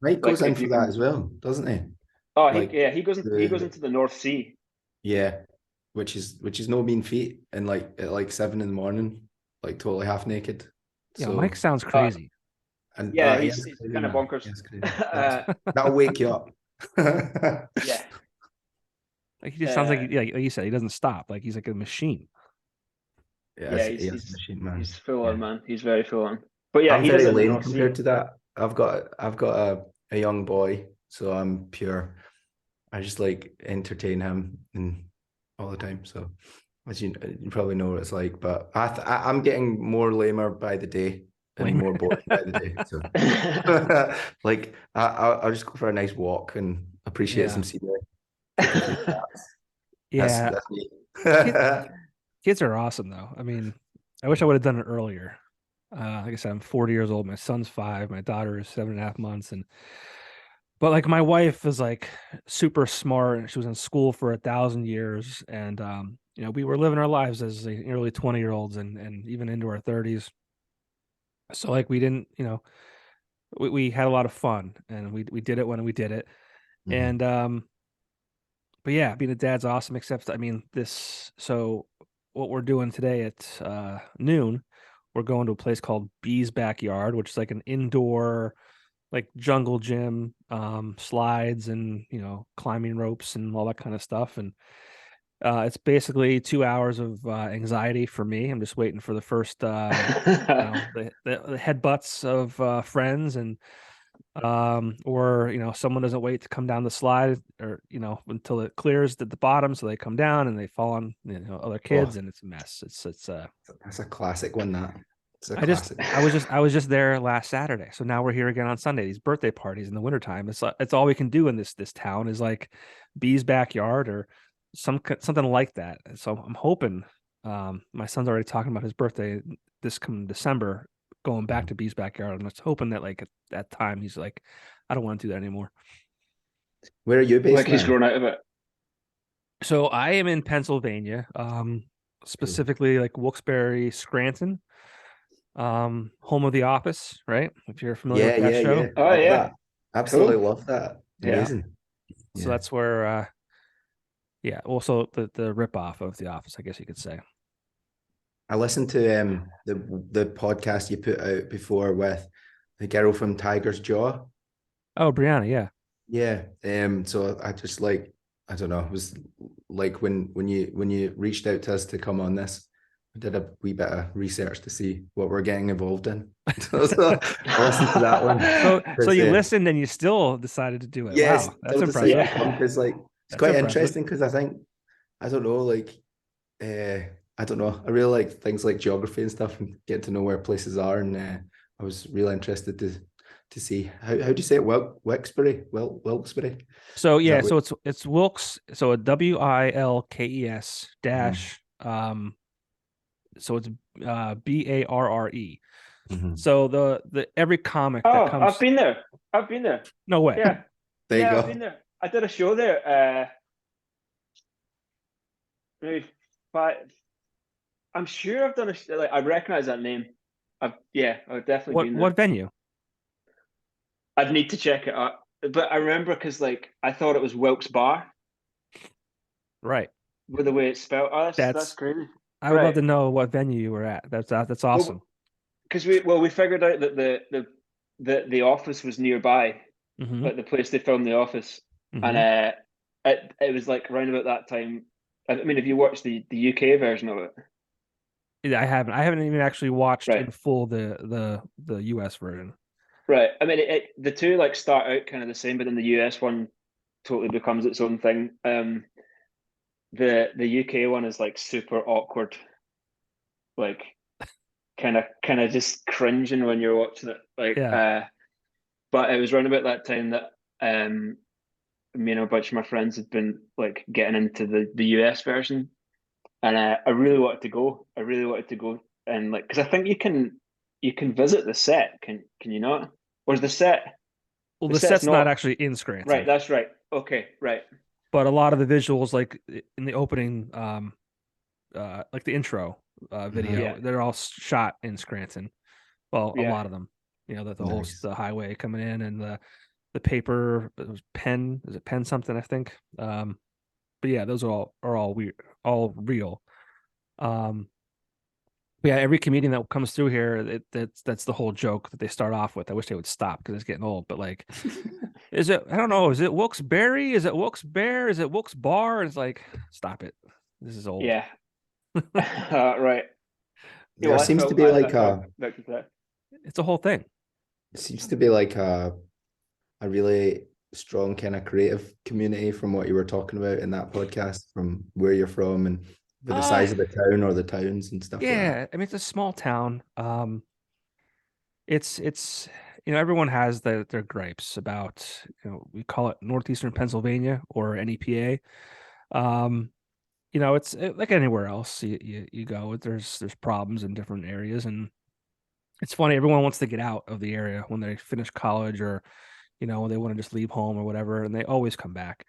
[SPEAKER 3] Mike goes in for that as well, doesn't he?
[SPEAKER 2] Oh, he goes into the North Sea.
[SPEAKER 3] Yeah, which is no mean feat, and like at like 7 a.m, like totally half naked.
[SPEAKER 1] Yeah, Mike sounds crazy.
[SPEAKER 2] And yeah, he's kind of bonkers.
[SPEAKER 3] That'll wake you up.
[SPEAKER 2] Yeah.
[SPEAKER 1] Like he just sounds like you said, he doesn't stop. Like he's like a machine.
[SPEAKER 2] Yeah, he's a machine, man. He's full on, man. He's very full on. But yeah,
[SPEAKER 3] I'm very lame compared to that. I've got a young boy, so I'm pure. I just like entertain him and all the time. So as you probably know what it's like, but I'm getting more lamer by the day and more bored by the day. So like I'll just go for a nice walk and appreciate some scenery.
[SPEAKER 1] Yeah.
[SPEAKER 3] That's me.
[SPEAKER 1] Kids are awesome though. I mean, I wish I would have done it earlier. Like I said, I'm 40 years old. My son's 5. My daughter is 7.5 months. But like my wife is like super smart. She was in school for 1,000 years. And, we were living our lives as early 20-year-olds and even into our 30s. So like we didn't, we had a lot of fun and we did it when we did it. And, but yeah, being a dad's awesome, except, I mean, so what we're doing today at noon, we're going to a place called Bee's Backyard, which is like an indoor, like jungle gym, slides and, climbing ropes and all that kind of stuff. And it's basically 2 hours of anxiety for me. I'm just waiting for the first, the headbutts of friends and, or someone doesn't wait to come down the slide or until it clears at the bottom, so they come down and they fall on other kids and it's a mess.
[SPEAKER 3] That's a classic one.
[SPEAKER 1] I was just there last Saturday, so now we're here again on Sunday. These birthday parties in the wintertime, it's all we can do in this town is like Bee's Backyard or something like that. So I'm hoping, my son's already talking about his birthday this coming December, going back to Bee's Backyard. I'm just hoping that like at that time he's like, I don't want to do that anymore.
[SPEAKER 3] Where are you based?
[SPEAKER 2] Like he's grown out of it.
[SPEAKER 1] So I am in Pennsylvania, specifically like Wilkes-Barre, Scranton, home of The Office, right? If you're familiar with that show.
[SPEAKER 3] Yeah. Oh yeah, absolutely love that. Amazing.
[SPEAKER 1] So that's where, also the rip off of The Office, I guess you could say.
[SPEAKER 3] I listened to the podcast you put out before with the girl from Tiger's Jaw.
[SPEAKER 1] Oh, Brianna, yeah.
[SPEAKER 3] Yeah. So I just like, I don't know, it was like when you reached out to us to come on this, I did a wee bit of research to see what we're getting involved in. So I listened to that one.
[SPEAKER 1] So you listened and you still decided to do it.
[SPEAKER 3] Yes,
[SPEAKER 1] Wow, that's
[SPEAKER 3] still decided
[SPEAKER 1] impressive.
[SPEAKER 3] to come because like it's
[SPEAKER 1] That's
[SPEAKER 3] quite
[SPEAKER 1] impressive.
[SPEAKER 3] interesting because I think I don't know, like I don't know. I really like things like geography and stuff and get to know where places are. And I was really interested to see how do you say it? Wilkesbury? Wilkesbury?
[SPEAKER 1] So
[SPEAKER 3] Is
[SPEAKER 1] yeah,
[SPEAKER 3] that what?
[SPEAKER 1] so it's Wilkes, so a WILKES
[SPEAKER 3] Mhm,
[SPEAKER 1] dash so it's BARRE.
[SPEAKER 3] mhm.
[SPEAKER 1] So the every comic that
[SPEAKER 2] Oh, I've
[SPEAKER 1] comes,
[SPEAKER 2] been there. I've been there.
[SPEAKER 1] no way.
[SPEAKER 2] Yeah,
[SPEAKER 3] There you
[SPEAKER 2] yeah, I've
[SPEAKER 3] go.
[SPEAKER 2] been there. I did a show there. Maybe five. I'm sure I've done like I recognize that name. I've definitely been there.
[SPEAKER 1] What venue?
[SPEAKER 2] I'd need to check it out, but I remember because like I thought it was Wilkes Bar
[SPEAKER 1] Right.
[SPEAKER 2] with the way it's spelled. Oh, that's
[SPEAKER 1] That's
[SPEAKER 2] crazy.
[SPEAKER 1] I would love
[SPEAKER 2] Right.
[SPEAKER 1] to know what venue you were at. That's awesome.
[SPEAKER 2] Well, because we figured out that the office was nearby,
[SPEAKER 1] Hmm.
[SPEAKER 2] like the place they filmed The Office, and
[SPEAKER 1] Hmm.
[SPEAKER 2] it was like around about that time. I mean, if you watched the UK version of it,
[SPEAKER 1] Yeah, I haven't even actually watched
[SPEAKER 2] right,
[SPEAKER 1] in full the US version.
[SPEAKER 2] right. I mean, the two like start out kind of the same, but then the US one totally becomes its own thing. The UK one is like super awkward, like kind of just cringing when you're watching it.
[SPEAKER 1] Yeah.
[SPEAKER 2] But it was around about that time that me and a bunch of my friends had been like getting into the US version, and I really wanted to go. I really wanted to go, and like because I think you can visit the set. Can you not? Or is the set
[SPEAKER 1] Well,
[SPEAKER 2] the
[SPEAKER 1] the
[SPEAKER 2] set's
[SPEAKER 1] set's not
[SPEAKER 2] not
[SPEAKER 1] actually in
[SPEAKER 2] right?
[SPEAKER 1] Scranton,
[SPEAKER 2] That's right. Okay, right.
[SPEAKER 1] but a lot of the visuals, like in the opening, like the intro
[SPEAKER 3] Mhm.
[SPEAKER 1] video,
[SPEAKER 2] Yeah,
[SPEAKER 1] they're all shot in Scranton. Well, a
[SPEAKER 2] yeah.
[SPEAKER 1] lot of them. You know, the whole
[SPEAKER 3] Nice.
[SPEAKER 1] the highway coming in and the paper, it was pen, is it pen something, I think. But yeah, those are all weird, all real. Um, but yeah, every comedian that comes through here, that's the whole joke that they start off with. I wish they would stop because it's getting old. But like, is it? I don't know. Is it Wilkes Barre? Is it Wilkes Bear? Is it Wilkes Bar? It's like, stop it. This is old.
[SPEAKER 2] Yeah. Right. Yeah,
[SPEAKER 3] There
[SPEAKER 2] well,
[SPEAKER 3] seems to be
[SPEAKER 2] I
[SPEAKER 3] like
[SPEAKER 2] felt victim to that.
[SPEAKER 1] It's a whole thing.
[SPEAKER 3] seems to be like a really strong kind of creative community from what you were talking about in that podcast, from where you're from and with the
[SPEAKER 1] Uh
[SPEAKER 3] size of the town or the towns and stuff like that.
[SPEAKER 1] yeah. I mean, it's a small town. It's everyone has their gripes about, we call it northeastern Pennsylvania or NEPA. Um, it's like anywhere else you go. There's problems in different areas, and it's funny. Everyone wants to get out of the area when they finish college, or when they want to just leave home or whatever, and they always come back.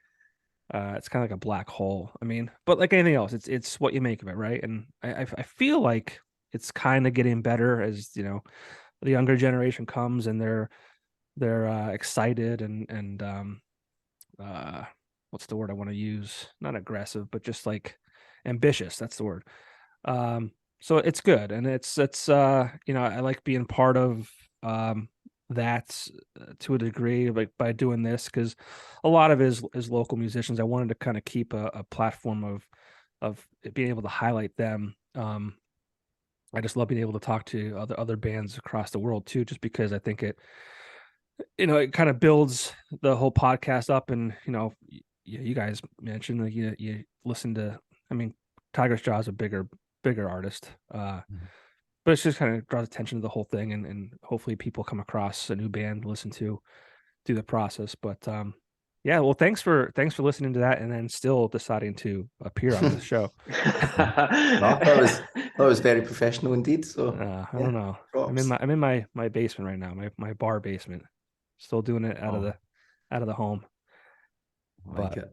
[SPEAKER 1] It's kind of like a black hole. I mean, but like anything else, it's what you make of it, right? And I feel like it's kind of getting better as the younger generation comes, and they're excited and uh what's the word I want to use? Not aggressive, but just like ambitious. That's the word. So it's good, and it's I like being part of that to a degree, like by doing this, because a lot of it is local musicians. I wanted to kind of keep a platform of being able to highlight them. I just love being able to talk to other bands across the world too, just because I think it kind of builds the whole podcast up. And you guys mentioned, like, you listen to, I mean, Tiger's Jaw is a bigger artist,
[SPEAKER 3] Mhm.
[SPEAKER 1] but it's just kind of draws attention to the whole thing, and hopefully people come across a new band to listen to through the process. But yeah, well, thanks for listening to that and then still deciding to appear on this show.
[SPEAKER 3] No, that was very professional indeed. So
[SPEAKER 1] I
[SPEAKER 3] yeah,
[SPEAKER 1] don't know.
[SPEAKER 3] props.
[SPEAKER 1] I'm in my basement right now, my bar basement. Still doing it
[SPEAKER 3] Oh,
[SPEAKER 1] out of the home.
[SPEAKER 3] I like
[SPEAKER 1] But
[SPEAKER 3] it.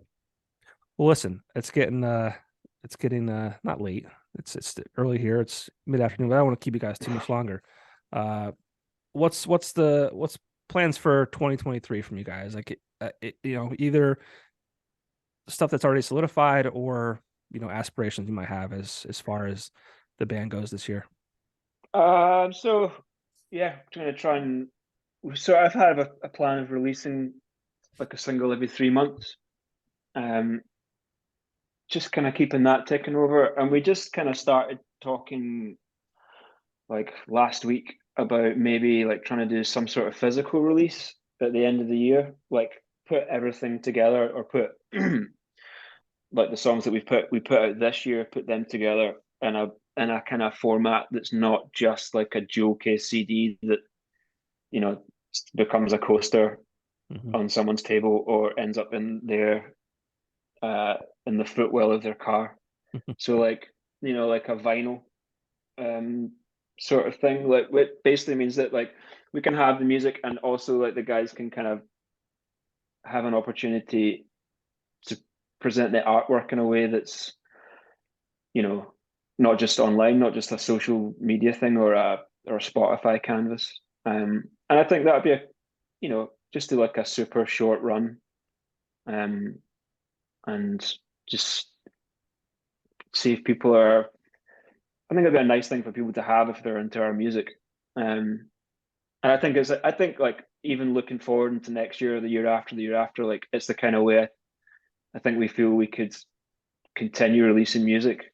[SPEAKER 1] well, listen, it's getting not late. It's early here. It's mid-afternoon, but I don't want to keep you guys too much longer. Uh what's plans for 2023 from you guys? Like either stuff that's already solidified, or aspirations you might have as far as the band goes this year?
[SPEAKER 2] So yeah, going to try and so I've had a plan of releasing like a single every 3 months. Just kind of keeping that ticking over, and we just kind of started talking like last week about maybe like trying to do some sort of physical release at the end of the year, like put everything together or put like the songs that we put out this year, put them together in a kind of format that's not just like a jewel case CD that becomes a coaster on someone's table or ends up in the footwell of their car. So like like a vinyl sort of thing. Like it basically means that like we can have the music and also like the guys can kind of have an opportunity to present the artwork in a way that's not just online, not just a social media thing or a Spotify canvas. And I think that would be just do like a super short run, and just see if people are. I think it'd be a nice thing for people to have if they're into our music. And I think like even looking forward into next year, or the year after, like it's the kind of way I think we feel we could continue releasing music,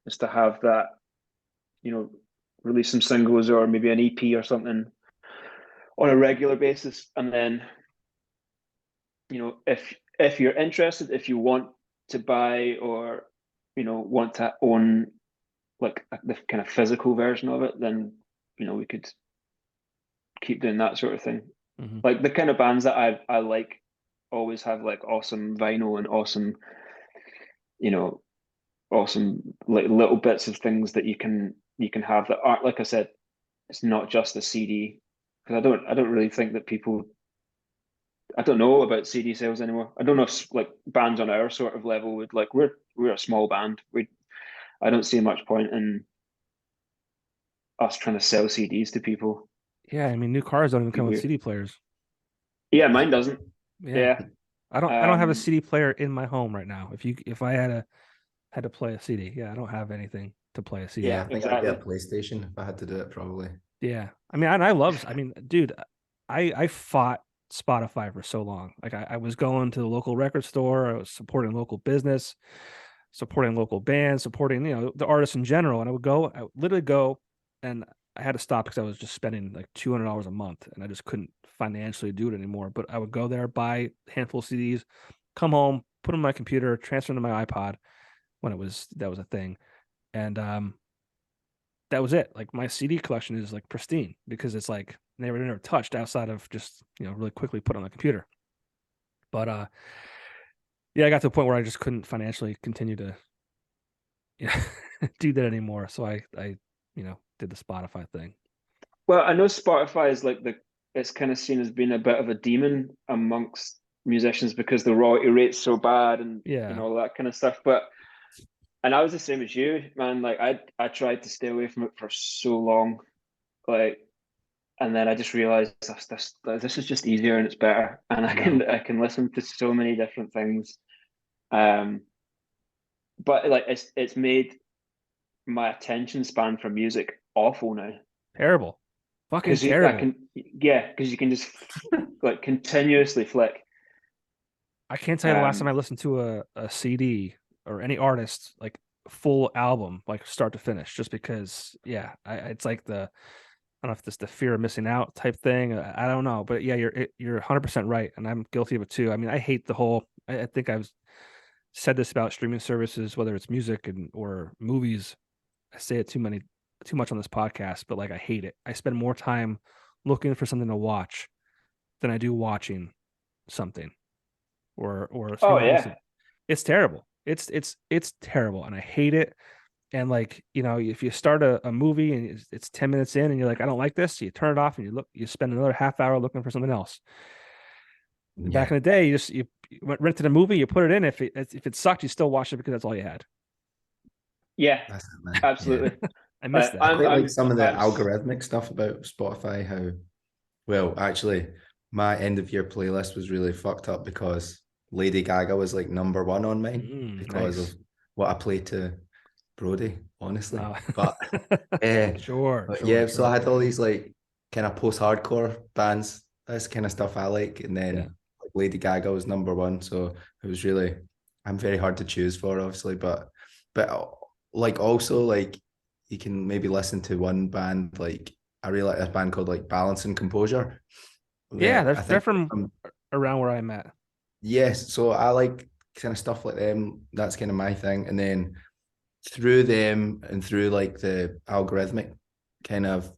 [SPEAKER 2] is to have that, release some singles or maybe an EP or something on a regular basis. And then, if you're interested, if you want to buy or, want to own like the kind of physical version of it, then, we could keep doing that sort of thing. Like the kind of bands that I like always have like awesome vinyl and awesome, awesome like little bits of things that you can have that aren't, like I said, it's not just a CD. Because I don't really think that people, I don't know about CD sales anymore. I don't know if like bands on our sort of level would like, we're a small band. I don't see much point in us trying to sell CDs to people.
[SPEAKER 1] Yeah, I mean, new cars don't even come with CD players.
[SPEAKER 2] Yeah, mine doesn't.
[SPEAKER 1] Yeah.
[SPEAKER 2] Yeah.
[SPEAKER 1] I don't have a CD player in my home right now. If I had to play a CD, yeah, I don't have anything to play a CD.
[SPEAKER 3] Yeah, I think I'd
[SPEAKER 2] exactly.
[SPEAKER 3] get a PlayStation if I had to do it, probably.
[SPEAKER 1] Yeah. I mean, dude, I fought Spotify for so long. Like I was going to the local record store, I was supporting local business, supporting local bands, supporting, the artists in general. And I would literally go, and I had to stop because I was just spending like $200 a month and I just couldn't financially do it anymore. But I would go there, buy a handful of CDs, come home, put them on my computer, transfer them to my iPod when that was a thing. And that was it. Like my CD collection is like pristine because it's like never touched outside of just, really quickly put on the computer. But yeah, I got to a point where I just couldn't financially continue to do that anymore. So I did the Spotify thing.
[SPEAKER 2] Well, I know Spotify is like it's kind of seen as being a bit of a demon amongst musicians because the royalty rate's so bad and all that kind of stuff. And I was the same as you, man. Like I tried to stay away from it for so long, like, and then I just realized this is just easier and it's better, and I can listen to so many different things. But like it's made my attention span for music awful now.
[SPEAKER 1] Terrible. Fucking terrible.
[SPEAKER 2] Because you can just like continuously flick.
[SPEAKER 1] I can't tell you the last time I listened to a CD or any artist like full album, like start to finish, just because it's like I don't know if it's the fear of missing out type thing. I don't know, but yeah, you're 100% right, and I'm guilty of it too. I mean, I hate the whole. I think I've said this about streaming services, whether it's music or movies. I say it too much on this podcast, but like I hate it. I spend more time looking for something to watch than I do watching something. Or it's terrible. It's terrible, and I hate it. And like, if you start a movie and it's 10 minutes in and you're like, I don't like this, so you turn it off and you spend another half hour looking for something else. Back in the day, you rented a movie, you put it in. If it sucked, you still watched it because that's all you had.
[SPEAKER 2] Yeah, absolutely.
[SPEAKER 1] Yeah. I miss that.
[SPEAKER 3] I quite like some of the algorithmic stuff about Spotify. Actually, my end of year playlist was really fucked up because Lady Gaga was like number one on mine because of what I play to Brody, honestly.
[SPEAKER 1] Oh.
[SPEAKER 3] But
[SPEAKER 1] Sure,
[SPEAKER 3] yeah,
[SPEAKER 1] sure,
[SPEAKER 3] so I
[SPEAKER 1] sure.
[SPEAKER 3] had all these like kind of post-hardcore bands. That's kind of stuff I like. And then
[SPEAKER 1] Yeah.
[SPEAKER 3] like Lady Gaga was number one. So it was really, I'm very hard to choose for, obviously. But like also like you can maybe listen to one band, like I really like this band called like Balance and Composure.
[SPEAKER 1] Yeah,
[SPEAKER 3] I
[SPEAKER 1] they're
[SPEAKER 3] think
[SPEAKER 1] from around where I'm at.
[SPEAKER 3] yes, so I like kind of stuff like them. That's kind of my thing. And then through them and through like the algorithmic kind of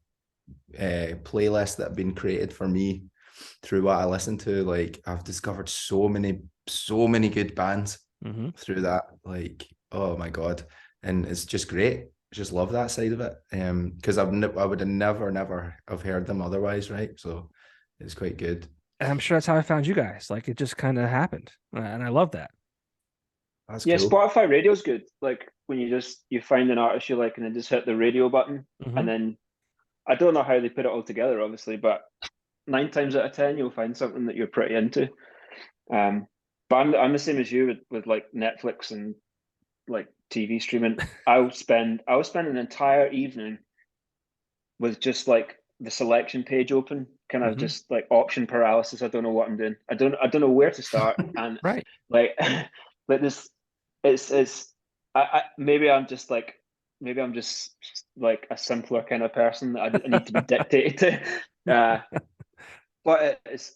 [SPEAKER 3] playlists that have been created for me through what I listen to, like I've discovered so many good bands
[SPEAKER 1] Mm-hmm.
[SPEAKER 3] through that. Like, oh my God. And it's just great. I just love that side of it. Because I would have never have heard them otherwise, right? So it's quite good.
[SPEAKER 1] And I'm sure that's how I found you guys. Like it just kind of happened, and I love that.
[SPEAKER 3] That's
[SPEAKER 2] Yeah,
[SPEAKER 3] cool.
[SPEAKER 2] Spotify radio's good. Like when you find an artist you like and then just hit the radio button,
[SPEAKER 1] Mm-hmm.
[SPEAKER 2] and then I don't know how they put it all together, obviously, but 9 times out of 10 you'll find something that you're pretty into. Um, but I'm the same as you with like Netflix and like TV streaming. I'll spend an entire evening with just like the selection page open, kind of
[SPEAKER 1] Mm-hmm.
[SPEAKER 2] just like option paralysis. I don't know what I'm doing. I don't know where to start. And
[SPEAKER 1] Right.
[SPEAKER 2] like like this it's maybe I'm just like a simpler kind of person that I need to be dictated to. But it's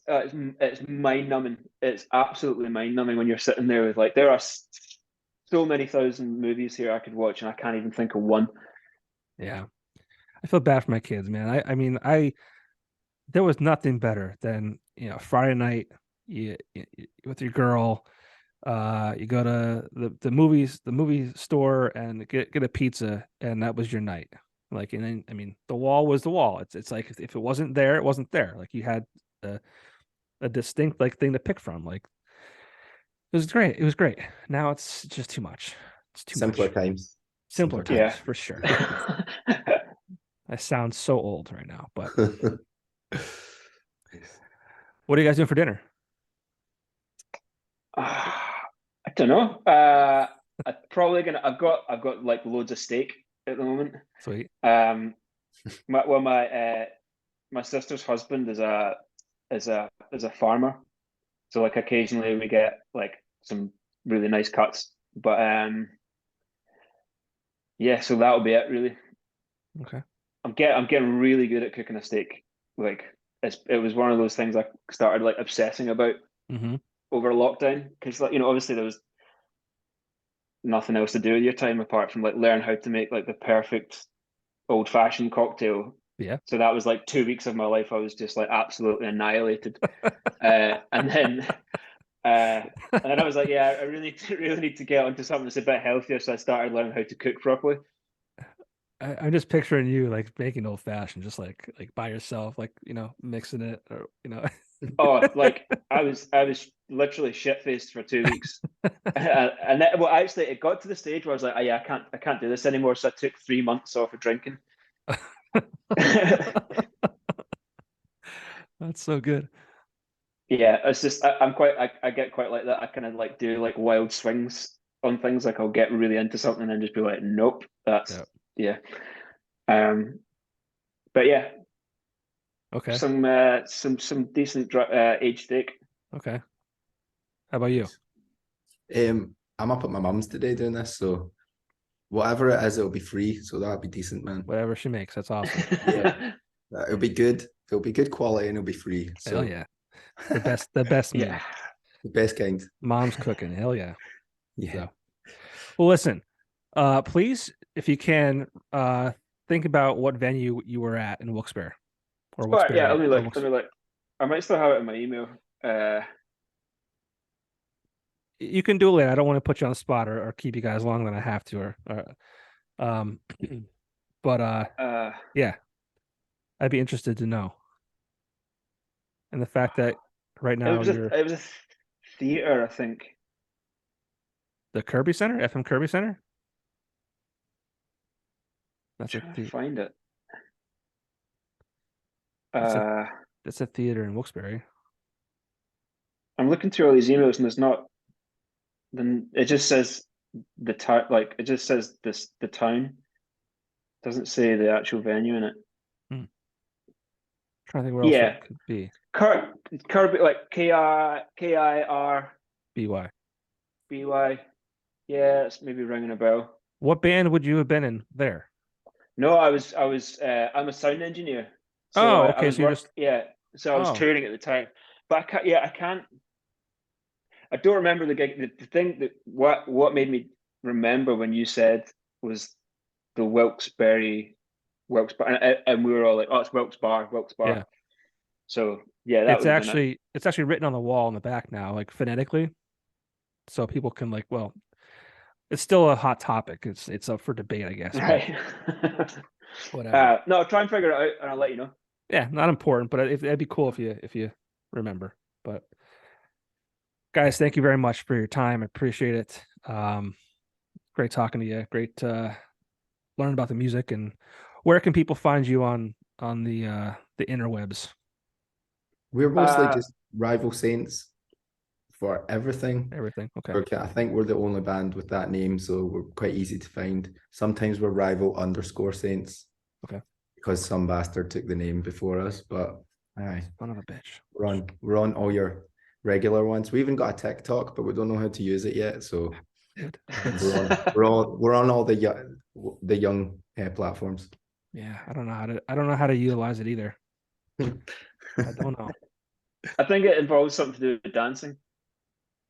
[SPEAKER 2] mind numbing. It's absolutely mind numbing when you're sitting there with like there are so many thousand movies here I could watch and I can't even think of one.
[SPEAKER 1] Yeah. I feel bad for my kids, man. I mean, there was nothing better than, Friday night, you with your girl, you go to the movie store and get a pizza, and that was your night. Like, and then I mean, the wall was the wall. It's like if it wasn't there, it wasn't there. Like you had a, a distinct like thing to pick from. Like it was great. It was great. Now it's just too much. It's too
[SPEAKER 3] Simpler
[SPEAKER 1] much.
[SPEAKER 3] times.
[SPEAKER 1] Simpler
[SPEAKER 3] Simpler
[SPEAKER 1] times
[SPEAKER 2] Yeah.
[SPEAKER 3] times.
[SPEAKER 1] for sure. I sound so old right now, but what are you guys doing for dinner?
[SPEAKER 2] I don't know. I'm probably gonna. I've got like loads of steak at the moment.
[SPEAKER 1] Sweet.
[SPEAKER 2] Um, my sister's husband is a farmer, so like occasionally we get like some really nice cuts. But yeah, so that'll be it really.
[SPEAKER 1] Okay.
[SPEAKER 2] I'm getting really good at cooking a steak. Like it was one of those things I started like obsessing about
[SPEAKER 1] Mm-hmm.
[SPEAKER 2] over lockdown because like obviously there was nothing else to do with your time apart from like learn how to make like the perfect old fashioned cocktail.
[SPEAKER 1] Yeah.
[SPEAKER 2] So that was like 2 weeks of my life. I was just like absolutely annihilated. And then I was like, yeah, I really need to get onto something that's a bit healthier. So I started learning how to cook properly.
[SPEAKER 1] I'm just picturing you like making old fashioned, just like by yourself, like mixing it, or
[SPEAKER 2] Oh, like I was literally shit faced for 2 weeks. And then, well, actually, it got to the stage where I was like, oh, yeah, I can't do this anymore. So I took 3 months off of drinking.
[SPEAKER 1] That's so good.
[SPEAKER 2] Yeah, it's just I get quite like that. I kind of like do like wild swings on things. Like I'll get really into something and just be like, nope, that's
[SPEAKER 1] Yeah.
[SPEAKER 2] yeah. Um, but yeah,
[SPEAKER 1] Okay.
[SPEAKER 2] some decent aged steak.
[SPEAKER 1] Okay. How about you?
[SPEAKER 3] I'm up at my mum's today doing this, so whatever it is, it'll be free. So that'll be decent, man.
[SPEAKER 1] Whatever she makes, that's awesome.
[SPEAKER 3] Yeah, it'll be good. It'll be good quality and it'll be free.
[SPEAKER 1] Hell
[SPEAKER 3] So
[SPEAKER 1] yeah. The best
[SPEAKER 2] Yeah.
[SPEAKER 1] meal.
[SPEAKER 3] the best kind.
[SPEAKER 1] Mom's cooking. Hell yeah.
[SPEAKER 3] Yeah.
[SPEAKER 1] So, well, listen, please, if you can, think about what venue you were at in Wilkes-Barre or
[SPEAKER 2] All right, yeah.
[SPEAKER 1] Wilkes-Barre or Wilkes.
[SPEAKER 2] Let me look. I might still have it in my email.
[SPEAKER 1] You can do it later. I don't want to put you on the spot or keep you guys longer than I have to, um, but yeah, I'd be interested to know. And the fact that right now you're
[SPEAKER 2] it was a theater, I think.
[SPEAKER 1] the Kirby Center, FM Kirby Center. That's a
[SPEAKER 2] Trying to find it.
[SPEAKER 1] that's a
[SPEAKER 2] Uh,
[SPEAKER 1] that's a theater in Wilkes-Barre.
[SPEAKER 2] I'm looking through all these emails and there's not. Then it just says the town, like it just says the town. Doesn't say the actual venue in it.
[SPEAKER 1] Trying to think where else
[SPEAKER 2] Yeah.
[SPEAKER 1] that could be.
[SPEAKER 2] Kirby, like Kirby. Yeah, it's maybe ringing a bell.
[SPEAKER 1] What band would you have been in there?
[SPEAKER 2] No, I'm a sound engineer. So
[SPEAKER 1] Oh,
[SPEAKER 2] I
[SPEAKER 1] okay.
[SPEAKER 2] was
[SPEAKER 1] So you're just
[SPEAKER 2] so I was
[SPEAKER 1] oh
[SPEAKER 2] touring at the time. But I don't remember the gig. The thing that what made me remember when you said was the Wilkes Bar, and we were all like, "Oh, it's Wilkes Bar."
[SPEAKER 1] yeah.
[SPEAKER 2] So yeah, that
[SPEAKER 1] It's
[SPEAKER 2] would have been it.
[SPEAKER 1] actually written on the wall in the back now, like phonetically, so people can like. Well, it's still a hot topic. It's up for debate, I guess.
[SPEAKER 2] Right.
[SPEAKER 1] Whatever.
[SPEAKER 2] No, try and figure it out, and I'll let you know.
[SPEAKER 1] Yeah, not important, but it'd be cool if you remember. But guys, thank you very much for your time. I appreciate it. Great talking to you. Great learning about the music. And where can people find you on the interwebs?
[SPEAKER 3] We're mostly just Rival Saints for everything.
[SPEAKER 1] Everything. Okay.
[SPEAKER 3] Okay, I think we're the only band with that name, so we're quite easy to find. Sometimes we're Rival_Saints.
[SPEAKER 1] Okay.
[SPEAKER 3] Because some bastard took the name before us, but aye,
[SPEAKER 1] Son of a bitch.
[SPEAKER 3] we're on all your regular ones. We even got a TikTok, but we don't know how to use it yet. So
[SPEAKER 1] Dude,
[SPEAKER 3] we're on all the young platforms.
[SPEAKER 1] yeah, I don't know how to utilize it either. I don't know.
[SPEAKER 2] I think it involves something to do with dancing.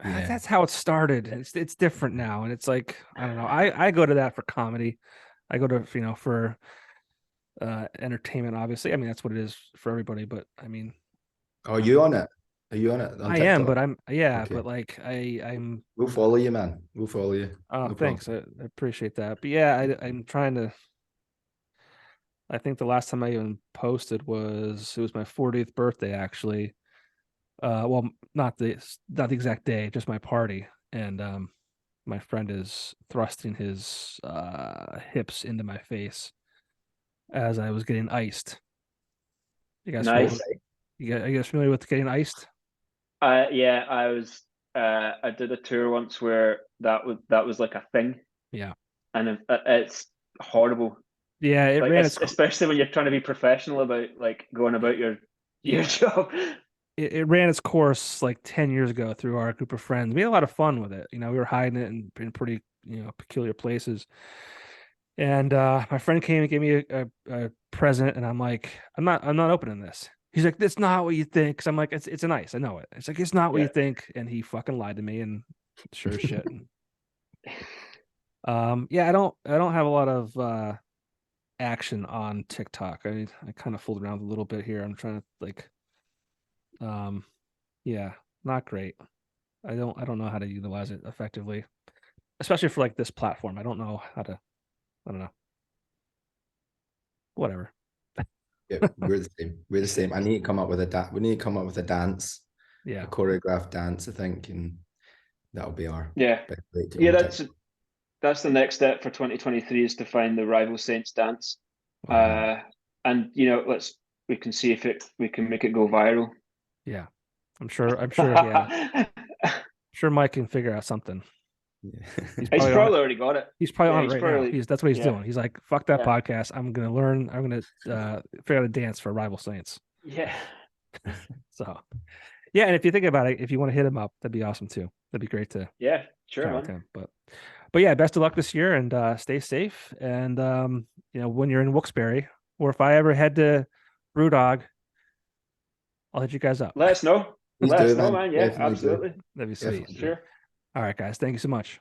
[SPEAKER 3] Yeah.
[SPEAKER 1] That's how it started. It's different now, and it's like I don't know. I go to that for comedy. I go to for entertainment. Obviously, I mean that's what it is for everybody. But I mean,
[SPEAKER 3] Are you on it? Are you on it? On
[SPEAKER 1] I am,
[SPEAKER 3] TikTok?
[SPEAKER 1] but
[SPEAKER 3] Okay.
[SPEAKER 1] but like I'm.
[SPEAKER 3] We'll follow you, man. We'll follow you.
[SPEAKER 1] Oh,
[SPEAKER 3] No
[SPEAKER 1] thanks.
[SPEAKER 3] problem.
[SPEAKER 1] I appreciate that. But yeah, I'm trying to. I think the last time I even posted was it was my 40th birthday actually. Well, not the exact day, just my party, and my friend is thrusting his hips into my face as I was getting iced. You guys familiar?
[SPEAKER 2] Nice.
[SPEAKER 1] Are you guys familiar with getting iced?
[SPEAKER 2] Yeah, I was. I did a tour once where that was like a thing,
[SPEAKER 1] Yeah.
[SPEAKER 2] and it's horrible.
[SPEAKER 1] Yeah, it
[SPEAKER 2] Like
[SPEAKER 1] ran its
[SPEAKER 2] especially when you're trying to be professional about like going about your job.
[SPEAKER 1] it ran its course like 10 years ago through our group of friends. We had a lot of fun with it. We were hiding it in pretty, peculiar places. And my friend came and gave me a present, and I'm like, I'm not opening this. He's like, that's not what you think. Cause I'm like, it's an ice. I know it. It's like, it's not what you
[SPEAKER 2] Yeah.
[SPEAKER 1] think. And he fucking lied to me and sure as shit. Yeah, I don't have a lot of action on TikTok. I kind of fooled around a little bit here. I'm trying to like, yeah, not great. I don't know how to utilize it effectively, especially for like this platform. I don't know how to. I don't know. Whatever.
[SPEAKER 3] Yeah, we're the same. We're the same. I need to come up with we need to come up with a dance.
[SPEAKER 1] Yeah.
[SPEAKER 3] A choreographed dance, I think, and that'll be our
[SPEAKER 2] Yeah.
[SPEAKER 3] best way to
[SPEAKER 2] Yeah, that's the next step for 2023 is to find the Rival Saints dance. And we can see if we can make it go viral.
[SPEAKER 1] Yeah. I'm sure, yeah. Sure Mike can figure out something.
[SPEAKER 3] Yeah.
[SPEAKER 2] He's probably already got it.
[SPEAKER 1] He's probably on it right now. That's what he's doing. He's like, fuck that podcast. I'm gonna figure out a dance for Rival Saints.
[SPEAKER 2] Yeah.
[SPEAKER 1] So yeah, and if you think about it, if you want to hit him up, that'd be awesome too. That'd be great to
[SPEAKER 2] sure,
[SPEAKER 1] chat
[SPEAKER 2] man.
[SPEAKER 1] with him. But yeah, best of luck this year and stay safe. And when you're in Wilkes-Barre, or if I ever head to BrewDog, I'll hit you guys up.
[SPEAKER 2] Let us know. Let us know, man. Yeah,
[SPEAKER 3] Definitely
[SPEAKER 2] absolutely.
[SPEAKER 1] That'd be sweet.
[SPEAKER 2] Sure.
[SPEAKER 1] All right, guys. Thank you so much.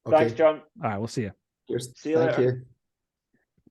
[SPEAKER 2] Okay. Thanks, John.
[SPEAKER 1] All right, we'll see you.
[SPEAKER 3] Cheers.
[SPEAKER 2] See you later.
[SPEAKER 3] You.